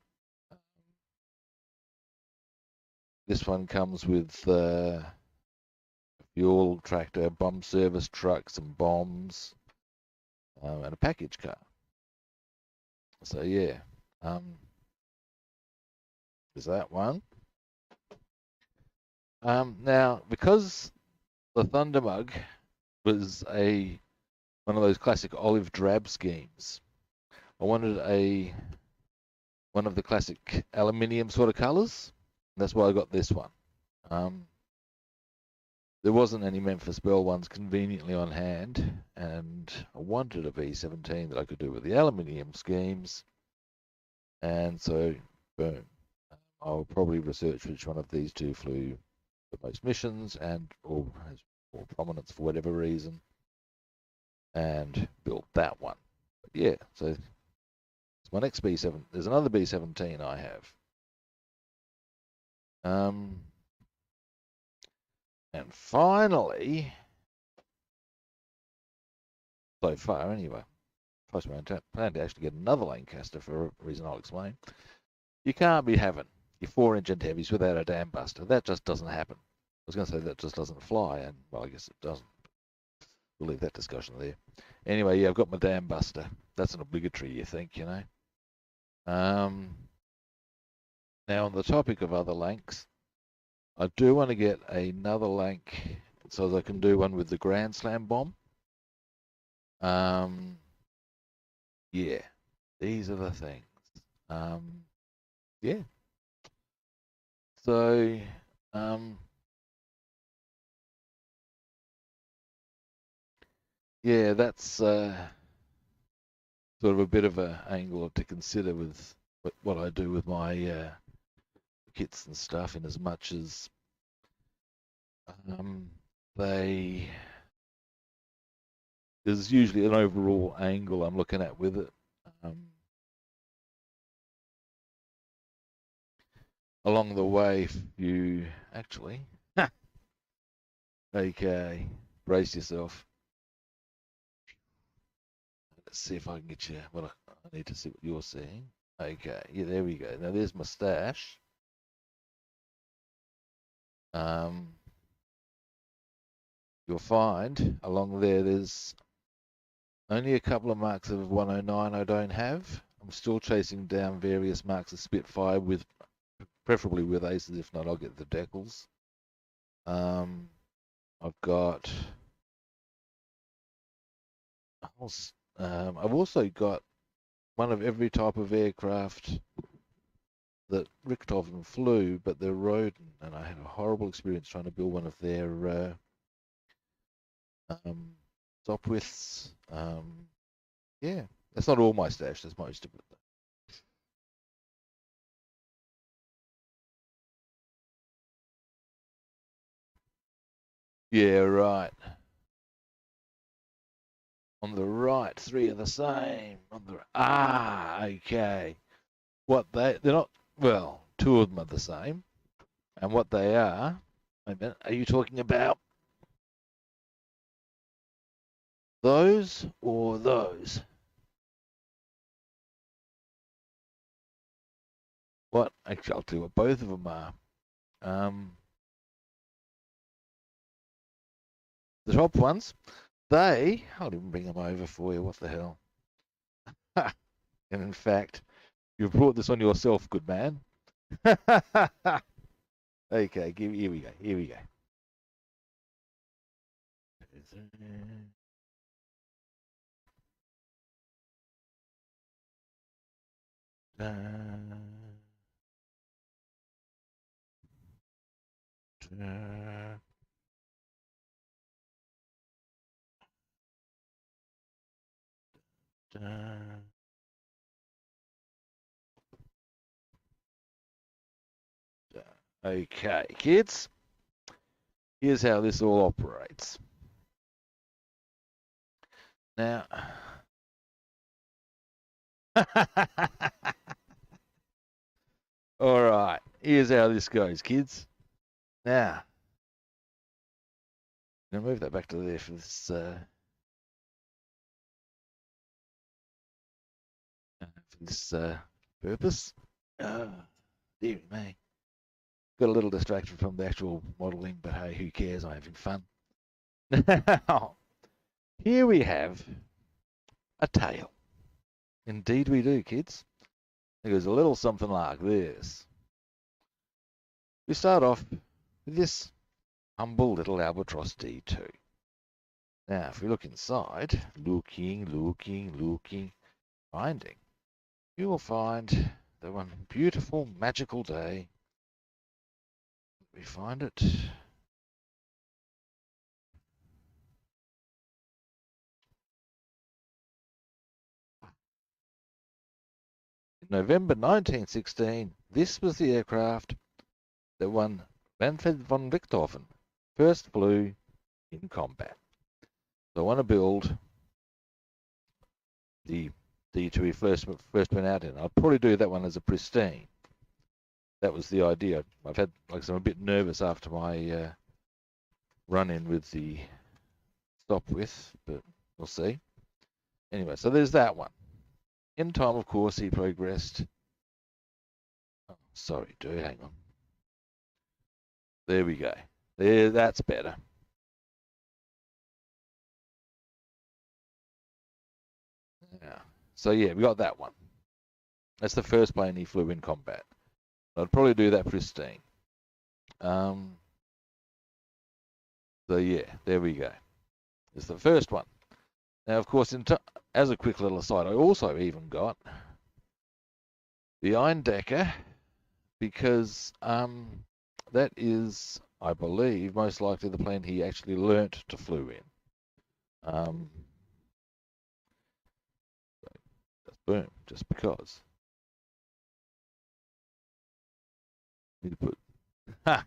This one comes with fuel, tractor, bomb service truck, some bombs, and a package car. So yeah, there's that one. Now, because the Thunder Mug was one of those classic olive drab schemes, I wanted one of the classic aluminium sort of colours. That's why I got this one. There wasn't any Memphis Belle ones conveniently on hand, and I wanted a B-17 that I could do with the aluminium schemes, and so boom. I'll probably research which one of these two flew the most missions or has more prominence for whatever reason, and built that one. But yeah, so it's my next B7. There's another B-17 I have. And finally, so far anyway, I plan to actually get another Lancaster for a reason I'll explain. You can't be having your 4-inch and heavies without a dam buster. That just doesn't happen. I was going to say that just doesn't fly, and well, I guess it doesn't. We'll leave that discussion there. Anyway, yeah, I've got my dam buster. That's an obligatory, you think, you know. Now, on the topic of other Lancs, I do want to get another Lanc so that I can do one with the Grand Slam bomb. Yeah, these are the things. Yeah. So, yeah, that's sort of a bit of an angle to consider with what I do with my kits and stuff, in as much as there's usually an overall angle I'm looking at with it. Along the way, if you actually, okay, brace yourself. Let's see if I can get you. Well, I need to see what you're seeing. Okay, yeah, there we go. Now there's my stash. You'll find along there's only a couple of marks of 109 I don't have. I'm still chasing down various marks of Spitfire, preferably with aces. If not, I'll get the decals. I've also got one of every type of aircraft that Richthofen flew, but they're Roden, and I had a horrible experience trying to build one of their Sopwiths. Yeah, that's not all my stash. There's most of it. Yeah, right. On the right, 3 are the same. Okay. They're not, well, 2 of them are the same. And what they are, wait a minute, are you talking about those or those? What? Actually, I'll tell you what both of them are. The top ones, I'll even bring them over for you. What the hell? and in fact, you've brought this on yourself, good man. Okay, here we go. Here we go. Okay, kids, here's how this all operates. Now, all right, here's how this goes, kids. Now, I'm gonna move that back to there for this purpose. Dear me, got a little distracted from the actual modelling, but hey, who cares? I'm having fun. Now, here we have a tail. Indeed, we do, kids. It goes a little something like this. We start off with this humble little albatross D2. Now, if we look inside, looking, finding, you will find that one beautiful, magical day. We find it. In November 1916, this was the aircraft that one Manfred von Richthofen first flew in combat. So I want to build the D2 he first went out in. I'll probably do that one as a pristine. That was the idea. I've had, like, I'm a bit nervous after my run-in with the stop with, but we'll see. Anyway, so there's that one. In time, of course, he progressed. Oh, sorry, dude, hang on. There we go. There, that's better. Yeah. So yeah, we got that one. That's the first plane he flew in combat. I'd probably do that pristine. So yeah, there we go. It's the first one. Now, of course, as a quick little aside, I also even got the Eindecker because that is, I believe, most likely the plane he actually learnt to flew in. Just boom, just because. Need to put. Ha!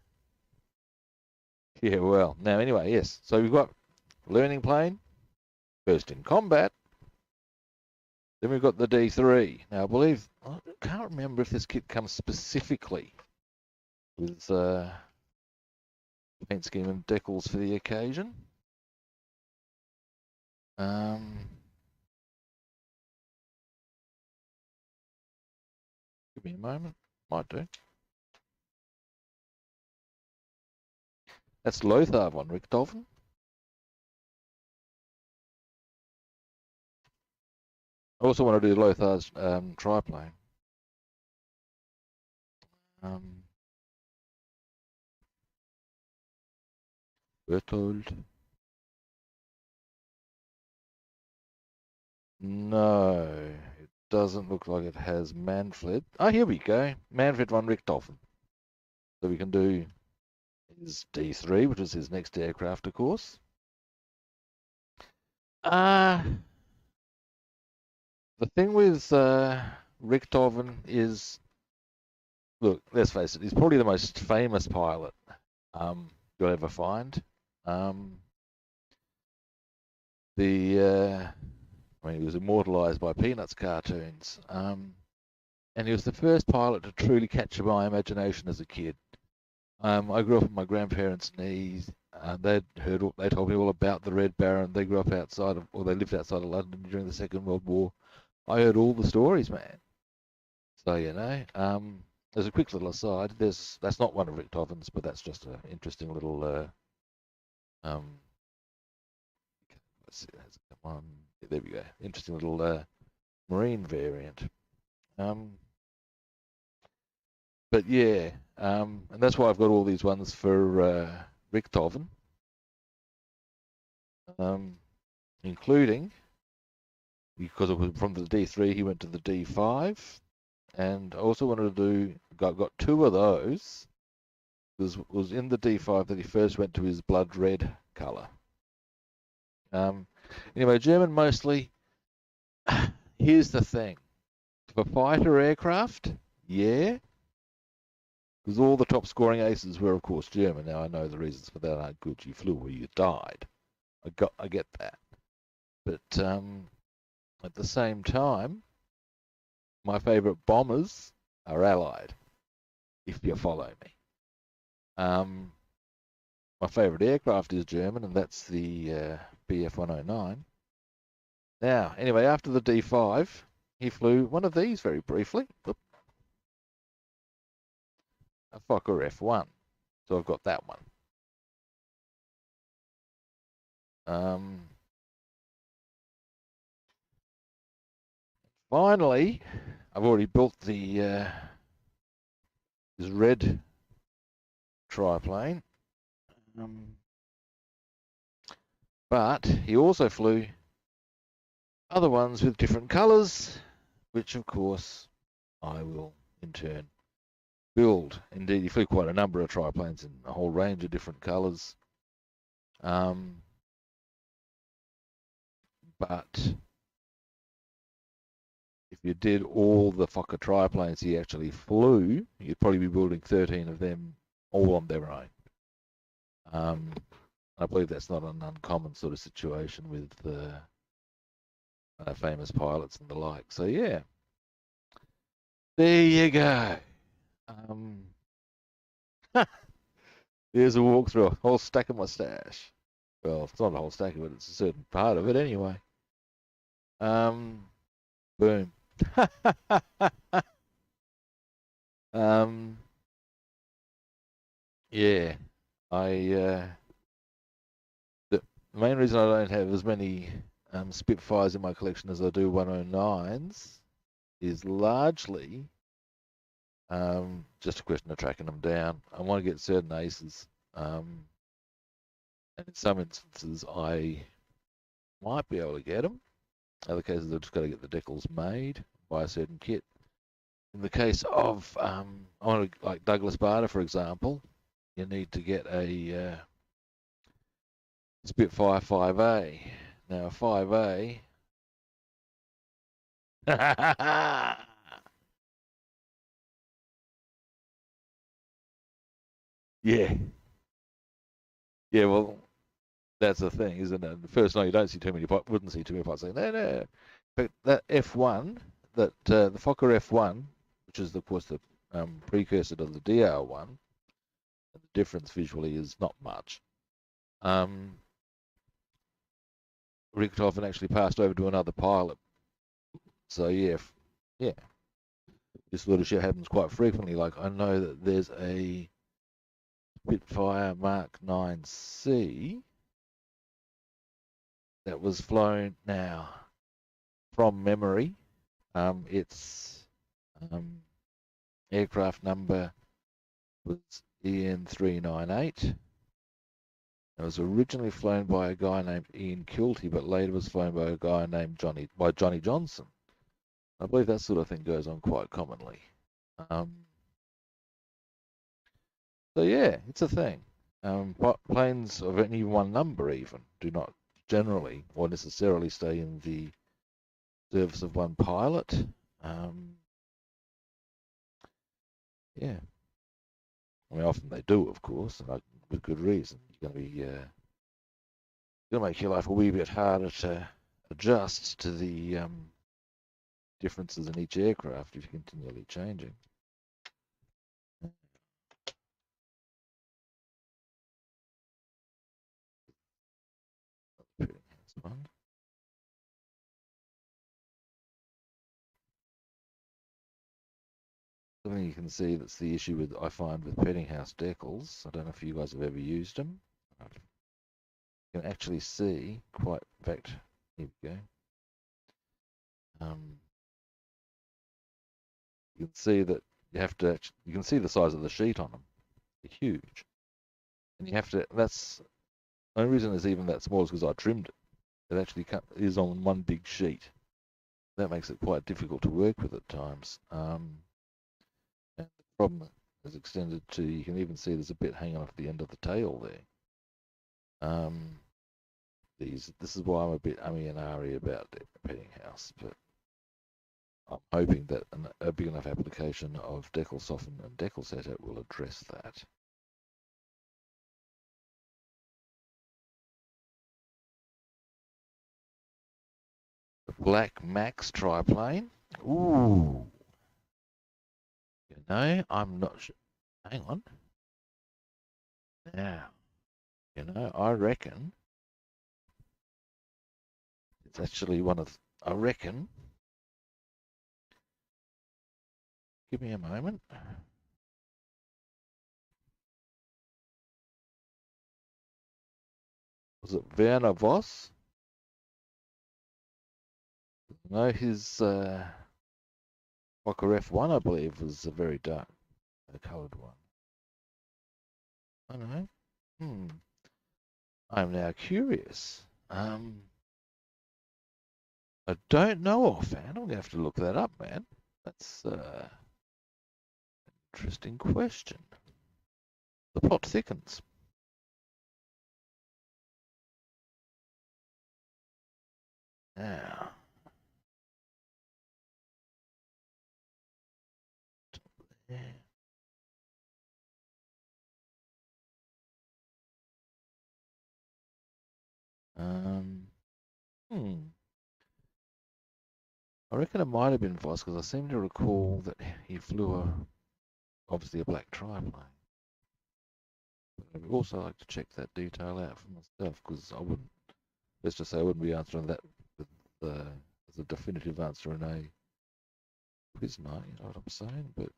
Yeah, well, now anyway, yes. So we've got learning plane, first in combat. Then we've got the D3. Now, I can't remember if this kit comes specifically with paint scheme and decals for the occasion. Give me a moment. Might do. That's Lothar von Richthofen. I also want to do Lothar's triplane. Berthold. No, it doesn't look like it has Manfred. Oh, here we go. Manfred von Richthofen. So we can do his D3, which is his next aircraft, of course. The thing with Richthofen is, look, let's face it, he's probably the most famous pilot you'll ever find. I mean, he was immortalized by Peanuts cartoons. And he was the first pilot to truly capture my imagination as a kid. I grew up on my grandparents' knees. They told me all about the Red Baron. They grew up outside of, or they lived outside of London during the Second World War. I heard all the stories, man. So, you know, as a quick little aside, that's not one of Richthofen's, but that's just an interesting little, let's see, come on, there we go. Interesting little marine variant. But yeah, and that's why I've got all these ones for Richthofen, including because it was from the D3, he went to the D5, and I also wanted to do got two of those. Was in the D5 that he first went to his blood red color. Anyway, German mostly. Here's the thing: for fighter aircraft, yeah, because all the top scoring aces were, of course, German. Now I know the reasons for that aren't good. You flew or you died. I get that, but at the same time, my favourite bombers are Allied. If you follow me, my favourite aircraft is German, and that's the Bf 109. Now, anyway, after the D5, he flew one of these very briefly. Oop, a Fokker F1. So I've got that one. Finally, I've already built the this red triplane. But he also flew other ones with different colours, which of course I will in turn build. Indeed, he flew quite a number of triplanes in a whole range of different colours. But if you did all the Fokker triplanes he actually flew, you'd probably be building 13 of them all on their own. I believe that's not an uncommon sort of situation with famous pilots and the like. So yeah, there you go. There's a walkthrough, a whole stack of my stash. Well, it's not a whole stack of it; it's a certain part of it anyway. Boom. Yeah, the main reason I don't have as many Spitfires in my collection as I do 109s is largely just a question of tracking them down. I want to get certain aces, and in some instances I might be able to get them. Other cases I've just got to get the decals made, buy a certain kit. In the case of I want to, like Douglas Bader, for example, you need to get a Spitfire 5A. Now 5A. Yeah. Yeah, well, that's the thing, isn't it? First, no, you don't see too many, wouldn't see too many pilots saying, no. But that F1, the Fokker F1, which is, of course, the precursor to the DR1, the difference visually is not much. Richthofen actually passed over to another pilot. So, yeah. This sort of shit happens quite frequently. Like, I know that there's a Spitfire Mark 9C that was flown now from memory. Its aircraft number was EN398. It was originally flown by a guy named Ian Kilty, but later was flown by a guy named Johnny Johnson. I believe that sort of thing goes on quite commonly. So yeah, it's a thing. Planes of any one number even do not generally or necessarily stay in the service of one pilot. Yeah, I mean often they do, of course, and with good reason. You're going to be going to make your life a wee bit harder to adjust to the differences in each aircraft if you're continually changing. That's fun. Something you can see that's the issue with I find with Pettinghouse decals. I don't know if you guys have ever used them. You can actually see quite. In fact, here we go. you can see that you have to actually, you can see the size of the sheet on them. They're huge. And you have to, that's, the only reason it's even that small is because I trimmed it. It actually is on one big sheet. That makes it quite difficult to work with at times. And the problem is extended to, you can even see there's a bit hanging off the end of the tail there. This is why I'm a bit ummy and ahry about the petting house, but I'm hoping that a big enough application of decal soften and decal setup will address that. The Black Max triplane. Ooh. You know, I'm not sure. Hang on. Now, you know, I reckon it's actually one of, I reckon, give me a moment. Was it Werner Voss? No, his Walker F1, I believe, was a very dark coloured one. I don't know. I'm now curious. I don't know offhand. I'm going to have to look that up, man. That's an interesting question. The plot thickens. Now. Yeah. Hmm. I reckon it might have been Voss because I seem to recall that he flew obviously a black triplane. But I'd also like to check that detail out for myself because I wouldn't, let's just say I wouldn't be answering that with, as a definitive answer in a quiz night, you know what I'm saying? But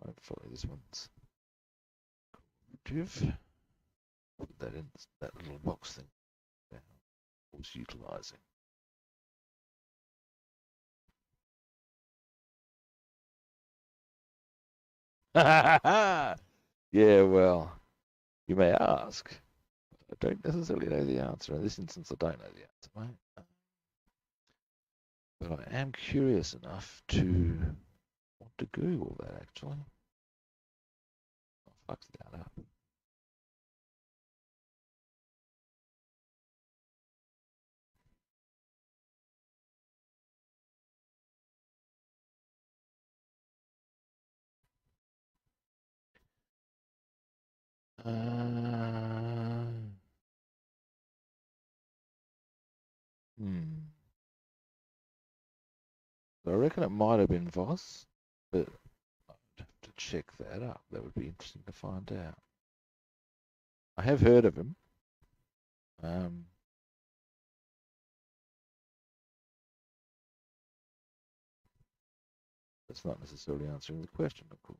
hopefully this one's cooperative. Put that in that little box thing now. Was utilising. Yeah, well, you may ask. I don't necessarily know the answer. In this instance, I don't know the answer, mate. But I am curious enough to want to Google that, actually. I fucked that up. Uh, hmm. So I reckon it might have been Voss, but I'd have to check that up. That would be interesting to find out. I have heard of him. Um, that's not necessarily answering the question, of course.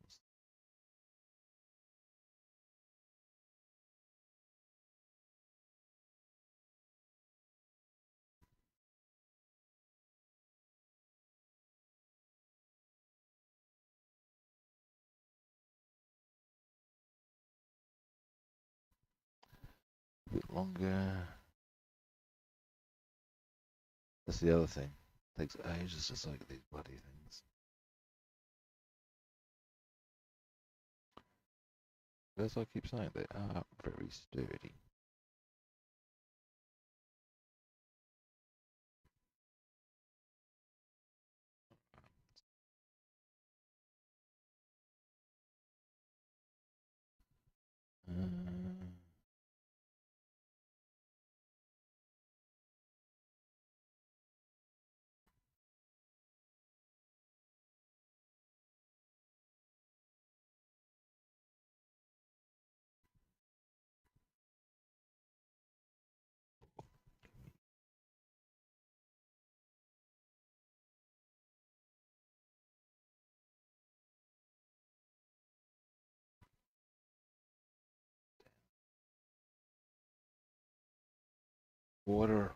A bit longer. That's the other thing. It takes ages to like these bloody things. As I keep saying, they are very sturdy. Uh, water.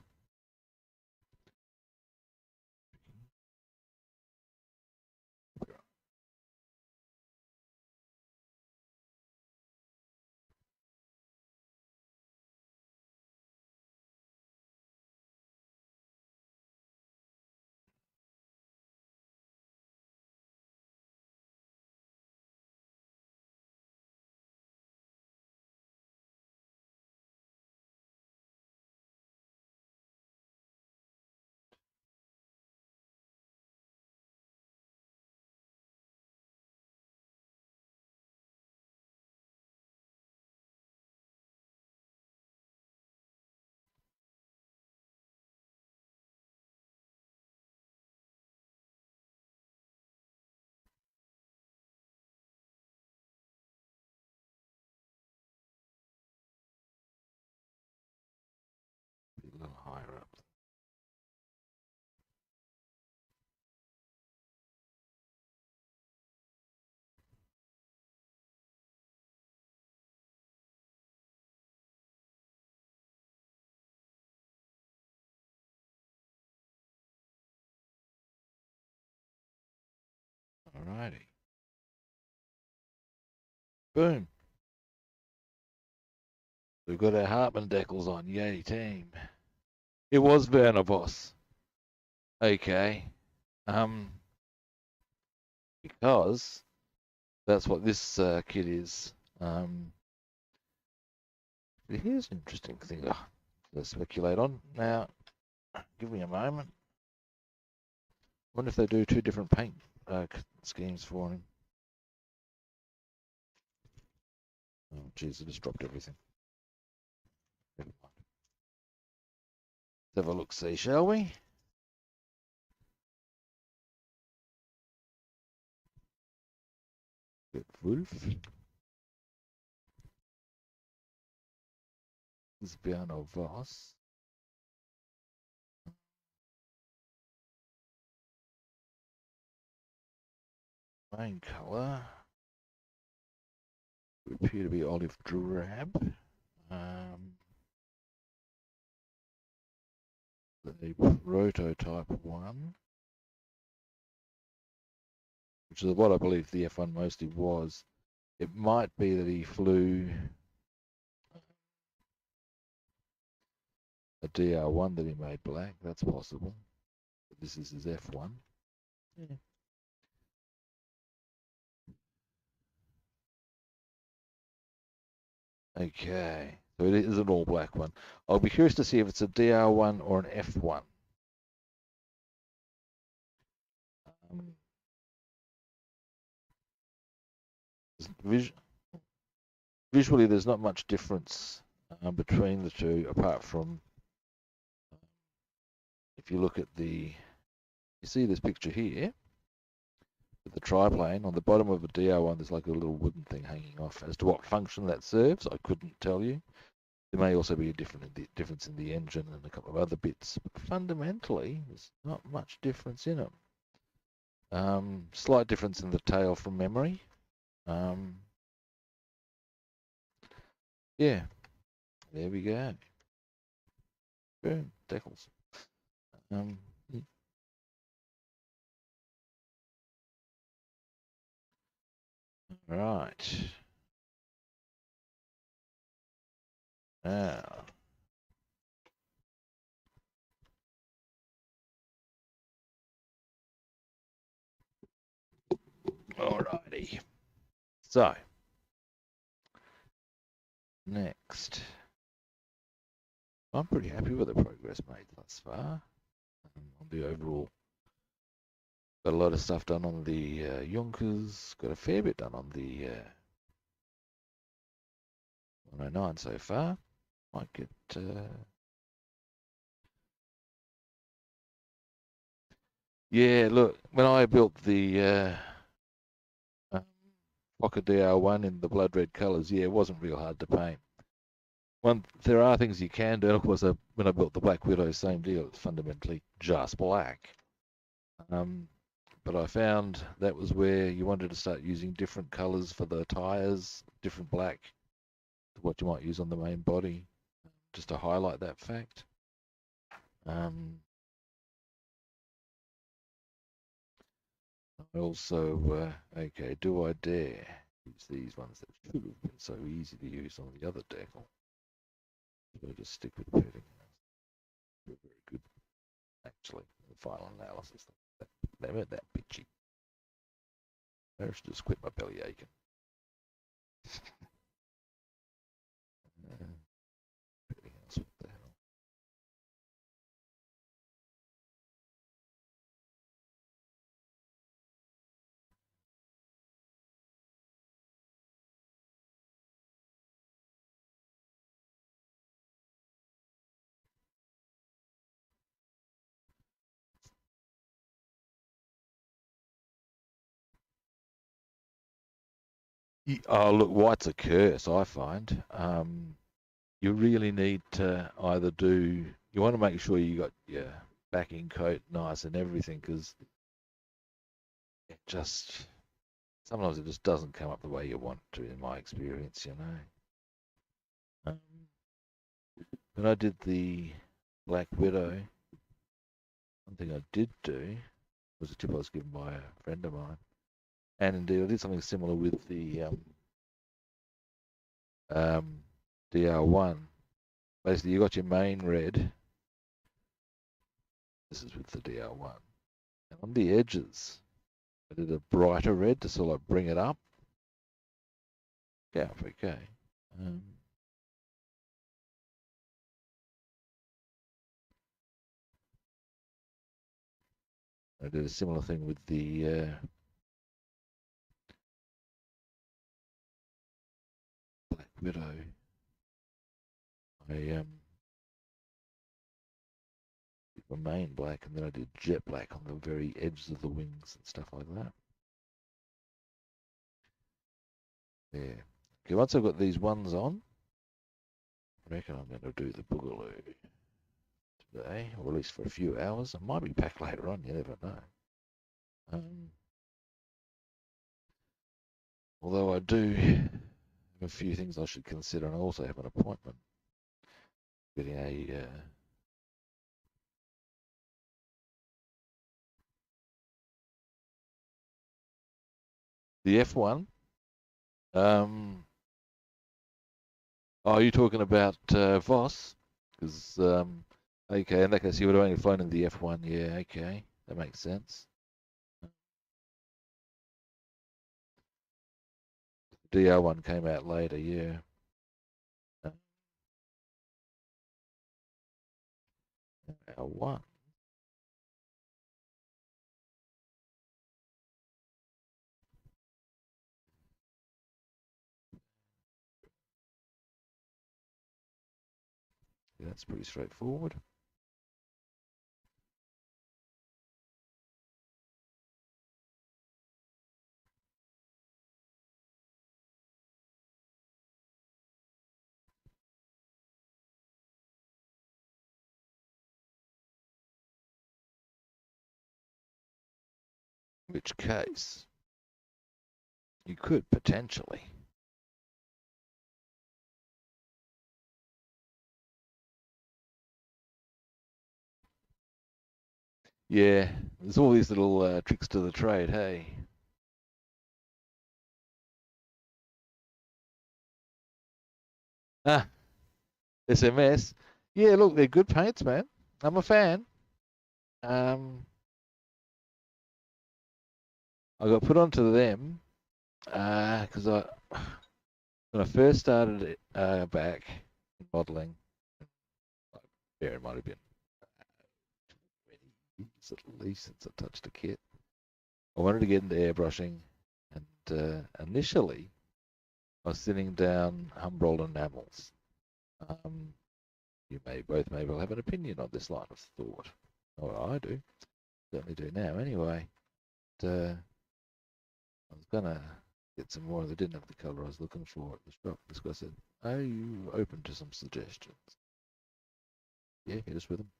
Be a little higher up. Alrighty. Boom. We've got our Hartman decals on. Yay, team. It was Werner Boss. Okay. Because that's what this kit is. Here's an interesting thing to speculate on. Now, give me a moment. I wonder if they do 2 different paint schemes for him. Oh, geez, I just dropped everything. Never mind. Let's have a look, see, shall we? Get Wolf. This is Bjarno Voss. Main colour would appear to be olive drab. The prototype one, which is what I believe the F1 mostly was. It might be that he flew a DR1 that he made black. That's possible. But this is his F1. Yeah. Okay, so it is an all black one. I'll be curious to see if it's a DR1 or an F1. Visually, there's not much difference between the two, apart from if you look at you see this picture here with the triplane on the bottom of a DR1. There's like a little wooden thing hanging off. As to what function that serves, I couldn't tell you. There may also be a difference in the engine and a couple of other bits, but fundamentally, there's not much difference in them. Slight difference in the tail from memory. Yeah, there we go. Boom, decals. Right. Now. Alrighty. So, next. I'm pretty happy with the progress made thus far. On the overall, got a lot of stuff done on the Junkers. Got a fair bit done on the 109 so far. Might get. Yeah, look, when I built the Pocket DR1 in the blood red colours, yeah, it wasn't real hard to paint. There are things you can do. Of course, when I built the Black Widow, same deal. It's fundamentally just black. But I found that was where you wanted to start using different colours for the tyres, different black to what you might use on the main body, just to highlight that fact. I also, okay, do I dare use these ones that should have been so easy to use on the other decal? Should I just stick with the padding? They're very good, actually. The final analysis. They weren't that bitchy. I should just quit my belly aching. Anything else? What the hell? Oh, look, white's a curse, I find. You really need to either do, you want to make sure you got your backing coat nice and everything, because it just, sometimes it just doesn't come up the way you want to, in my experience, you know. When I did the Black Widow, one thing I did do was a tip I was given by a friend of mine, and indeed I did something similar with the DR1. Basically, you got your main red. This is with the DR1. And on the edges, I did a brighter red to sort of bring it up. Yeah, okay. I did a similar thing with the Black Widow. I did the main black, and then I did jet black on the very edges of the wings and stuff like that. Yeah. Okay, once I've got these ones on, I reckon I'm going to do the Boogaloo today, or at least for a few hours. I might be back later on, you never know. Although I do have a few things I should consider, and I also have an appointment. Getting a the F1. Oh, you're talking about Voss? Because okay, in that case, you would have only flown in the F1. Yeah, okay, that makes sense. DR1 came out later. Yeah. R1. Yeah, that's pretty straightforward. In which case, you could potentially. Yeah, there's all these little tricks to the trade, hey. Ah, SMS. Yeah, look, they're good paints, man. I'm a fan. Um, I got put onto them because I when I first started back in modelling, yeah, it might have been 20 years at least since I touched a kit. I wanted to get into airbrushing, and initially I was thinning down Humboldt enamels. You may well have an opinion on this line of thought. Or I do, certainly do now anyway. But, I was gonna get some more, they didn't have the colour I was looking for at the shop. This guy said, "Are you open to some suggestions?" Yeah, hit us with them.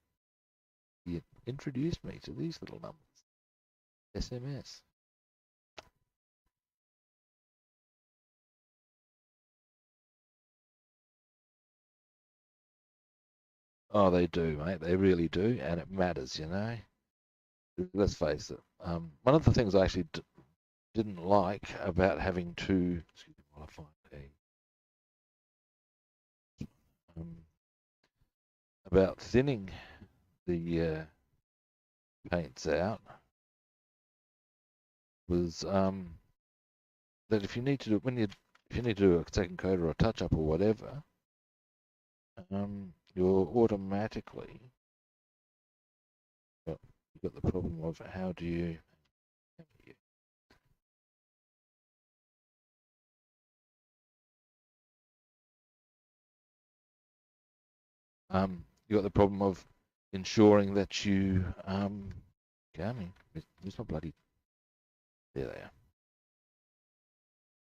He introduced me to these little numbers. SMS. Oh, they do, mate. They really do, and it matters, you know. Let's face it. One of the things I actually didn't like about having to, excuse me while I find about thinning the paints out was that if you need to do if you need to do a second coat or a touch up or whatever, you're automatically you've got the problem of how do you you got the problem of ensuring that you coming. It's not bloody. There they are.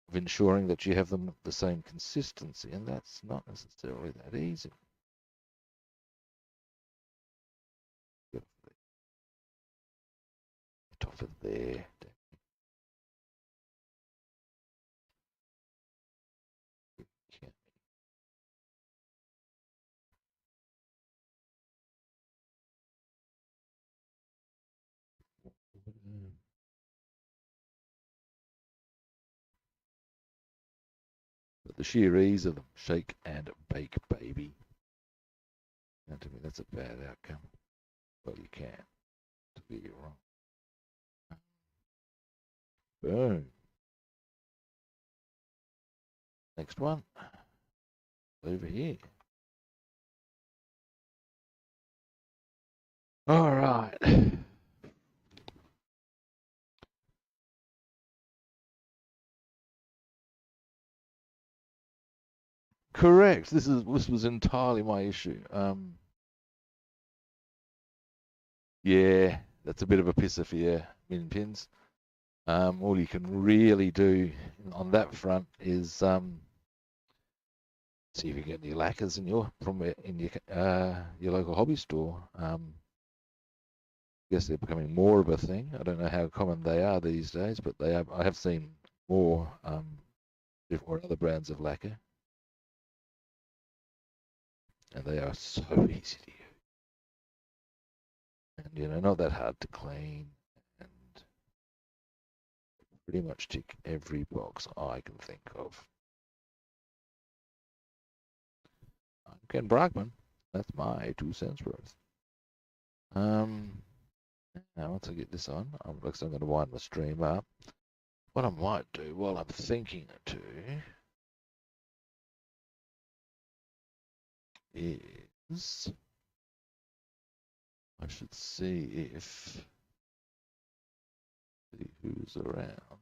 Of ensuring that you have them the same consistency, and that's not necessarily that easy. Get off of there. But the sheer ease of them, shake and bake, baby. Now to me, that's a bad outcome. Well, you can. To be wrong. Boom. Next one. Over here. All right. Correct. This was entirely my issue. Yeah, that's a bit of a pisser for your min pins. All you can really do on that front is see if you get any lacquers in your your local hobby store. I guess they're becoming more of a thing. I don't know how common they are these days, but they are. I have seen more or other brands of lacquer, and they are so easy to use, and not that hard to clean, and pretty much tick every box I can think of. I'm Ken Brockman. That's my 2 cents worth. Now once I get this on, I'm going to wind my stream up. What I might do while I'm thinking to is I should see who's around.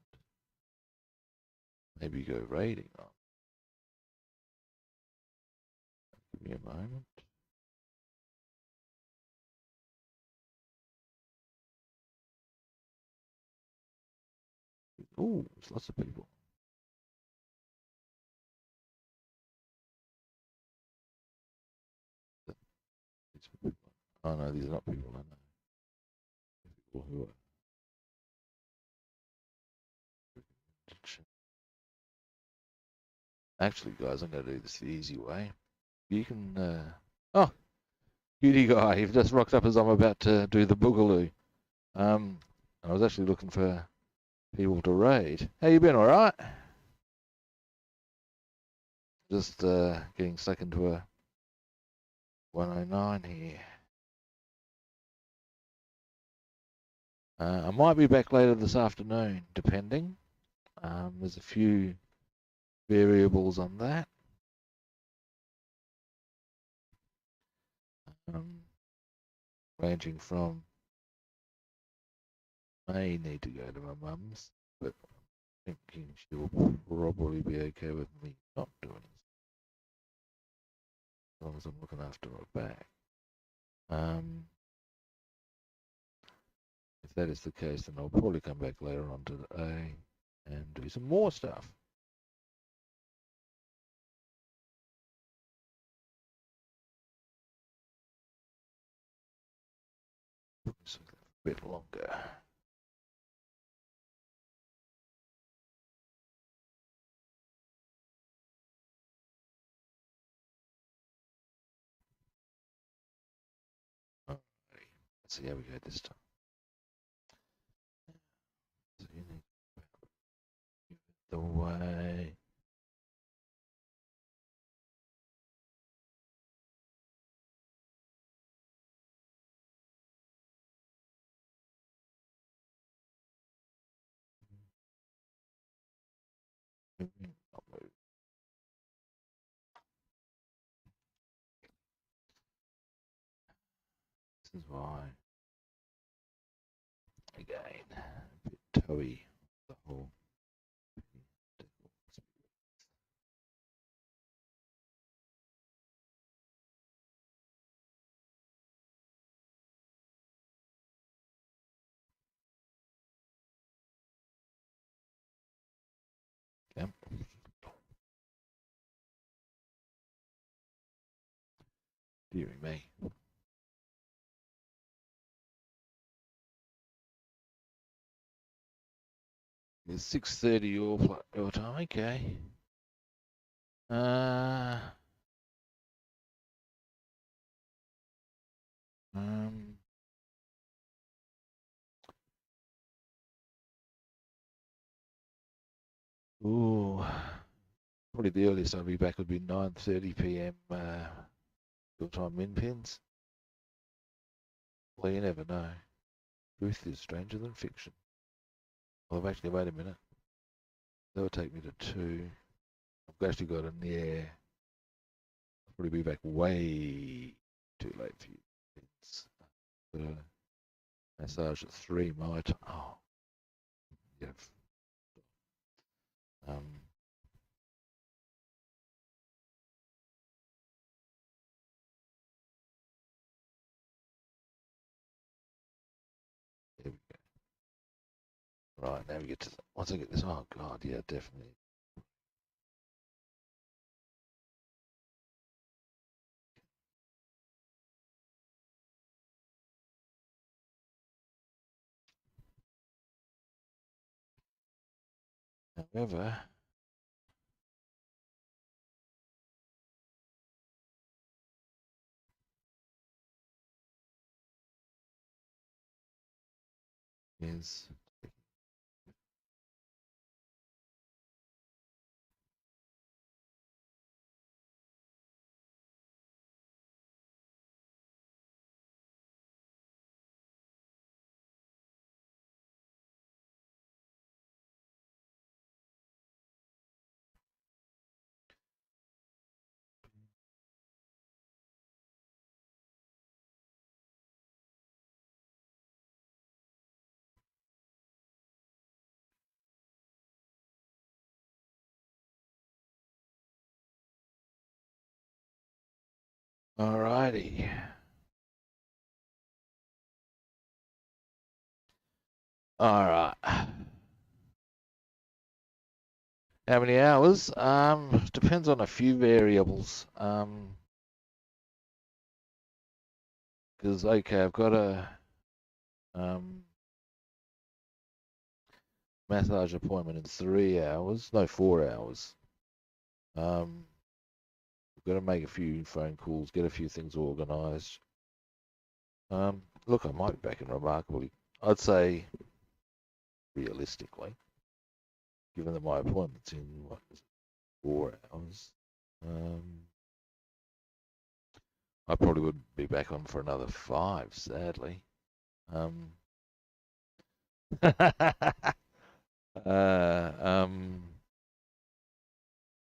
Maybe go raiding on. Give me a moment. Oh, there's lots of people. Oh no, these are not people I know. People who are. Actually, guys, I'm going to do this the easy way. You can. Oh, beauty guy, you've just rocked up as I'm about to do the boogaloo. I was actually looking for people to raid. How you been? All right? Just getting stuck into a 109 here. I might be back later this afternoon, depending. There's a few variables on that. Ranging from may need to go to my mum's, but thinking she'll probably be okay with me not doing it, as long as I'm looking after her back. If that is the case, then I'll probably come back later on today and do some more stuff. A bit longer. see how we go this time. So you need the way. Not move. This is why. Again, a bit toey. The whole. Yep. Deary me. It's 6:30 your time. Okay. Uh. Um. Ooh. Probably the earliest I'll be back would be 9:30 p.m. Your time min pins. Well, you never know. Truth is stranger than fiction. Well, I've actually, wait a minute. That would take me to 2. I've actually got an, yeah. I'll probably be back way too late for you. It's massage at 3 my time. Oh, yeah. Um, there we go. Right, now we get to, once I get this, oh God, yeah, definitely. However, is alrighty. All right. How many hours? Depends on a few variables. Because okay, I've got a um massage appointment in 3 hours. No, 4 hours. We've got to make a few phone calls, get a few things organised. Look, I might be back in remarkably. I'd say realistically, given that my appointment's in what is it, 4 hours. I probably would be back on for another 5, sadly. Um, uh, um,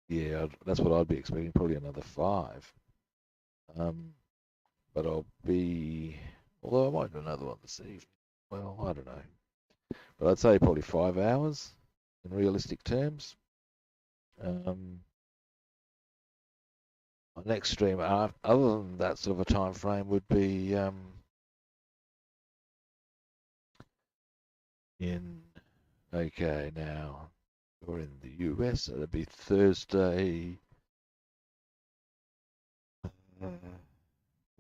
yeah, that's what I'd be expecting. Probably another 5. But I'll be, although I might do another one this evening. Well, I don't know. But I'd say probably 5 hours in realistic terms. My next stream, other than that sort of a time frame, would be in, okay, now you're in the US, so it'd be Thursday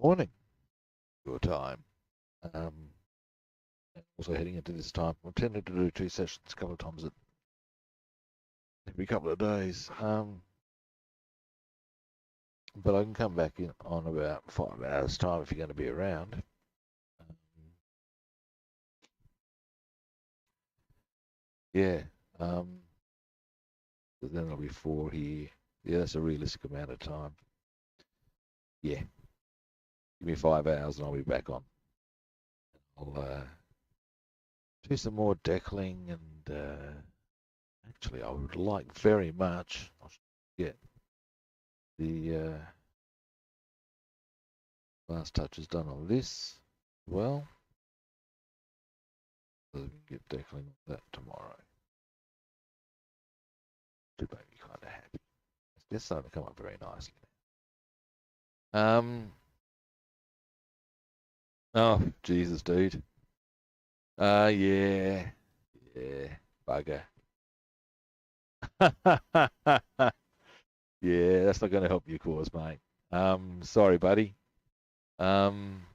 morning your time. Also heading into this time, I'm tending to do 2 sessions a couple of times every couple of days. But I can come back in on about 5 hours time if you're going to be around. Yeah. But then there'll be 4 here. Yeah, that's a realistic amount of time. Yeah. Give me 5 hours and I'll be back on. I'll do some more deckling and actually I would like very much I should get the last touches done on this as well. So we can get deckling on that tomorrow. To make me kind of happy. It's starting to come up very nicely. Oh, Jesus, dude. Yeah. Yeah. Bugger. Yeah, that's not going to help your cause, mate. Sorry, buddy. Um,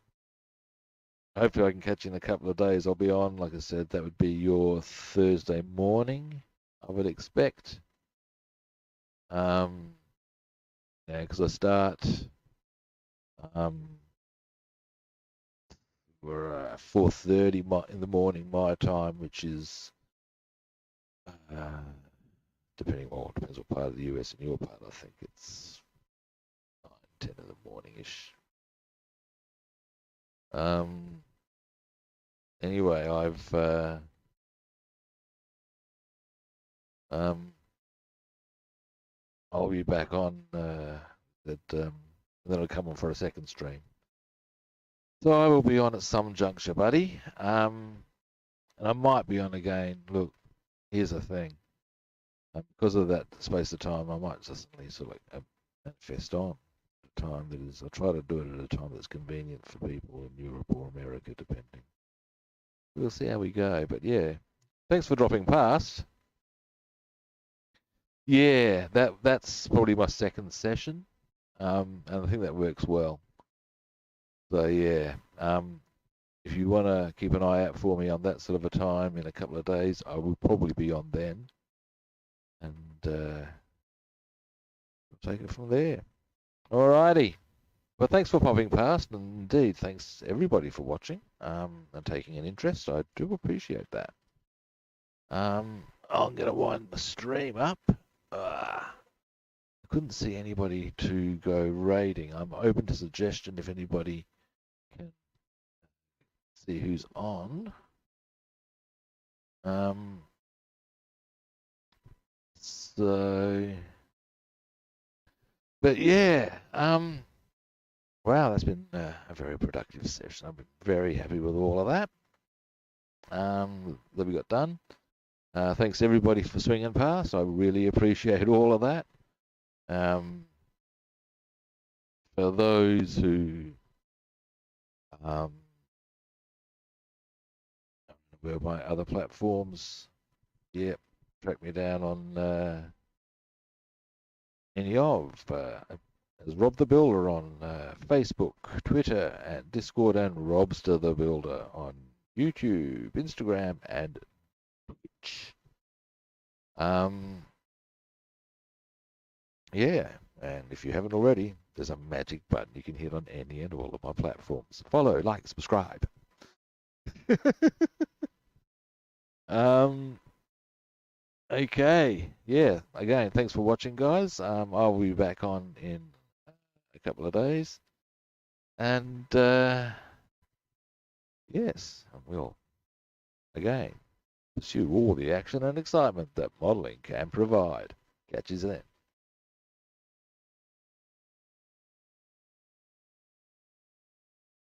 Hopefully I can catch you in a couple of days. I'll be on, like I said, that would be your Thursday morning, I would expect. Yeah, because I start, um, we're 4:30 in the morning my time, which is depends what part of the US and your part. I think it's 9, 10 in the morning ish. Anyway, I'll be back on then I'll come on for a second stream. So I will be on at some juncture, buddy. And I might be on again. Look, here's the thing. Because of that space of time, I might just sort of like manifest on a time that is. I try to do it at a time that's convenient for people in Europe or America, depending. We'll see how we go. But yeah, thanks for dropping past. Yeah, that's probably my second session, and I think that works well. So yeah, if you want to keep an eye out for me on that sort of a time in a couple of days, I will probably be on then, and we'll take it from there. Alrighty. Well, thanks for popping past, and indeed, thanks everybody for watching and taking an interest. I do appreciate that. I'm gonna wind the stream up. I couldn't see anybody to go raiding. I'm open to suggestion if anybody can see who's on. So, but yeah, wow, that's been a very productive session. I've been very happy with all of that. That we got done. Thanks everybody for swinging past. I really appreciate all of that. For those who were my other platforms, yep, track me down on any of as Rob the Builder on Facebook, Twitter, and Discord, and Robster the Builder on YouTube, Instagram, and Twitch. Yeah, and if you haven't already, there's a magic button you can hit on any and all of my platforms. Follow, like, subscribe. Okay, yeah. Again, thanks for watching, guys. I'll be back on in a couple of days, and yes, we'll again pursue all the action and excitement that modelling can provide. Catch you then.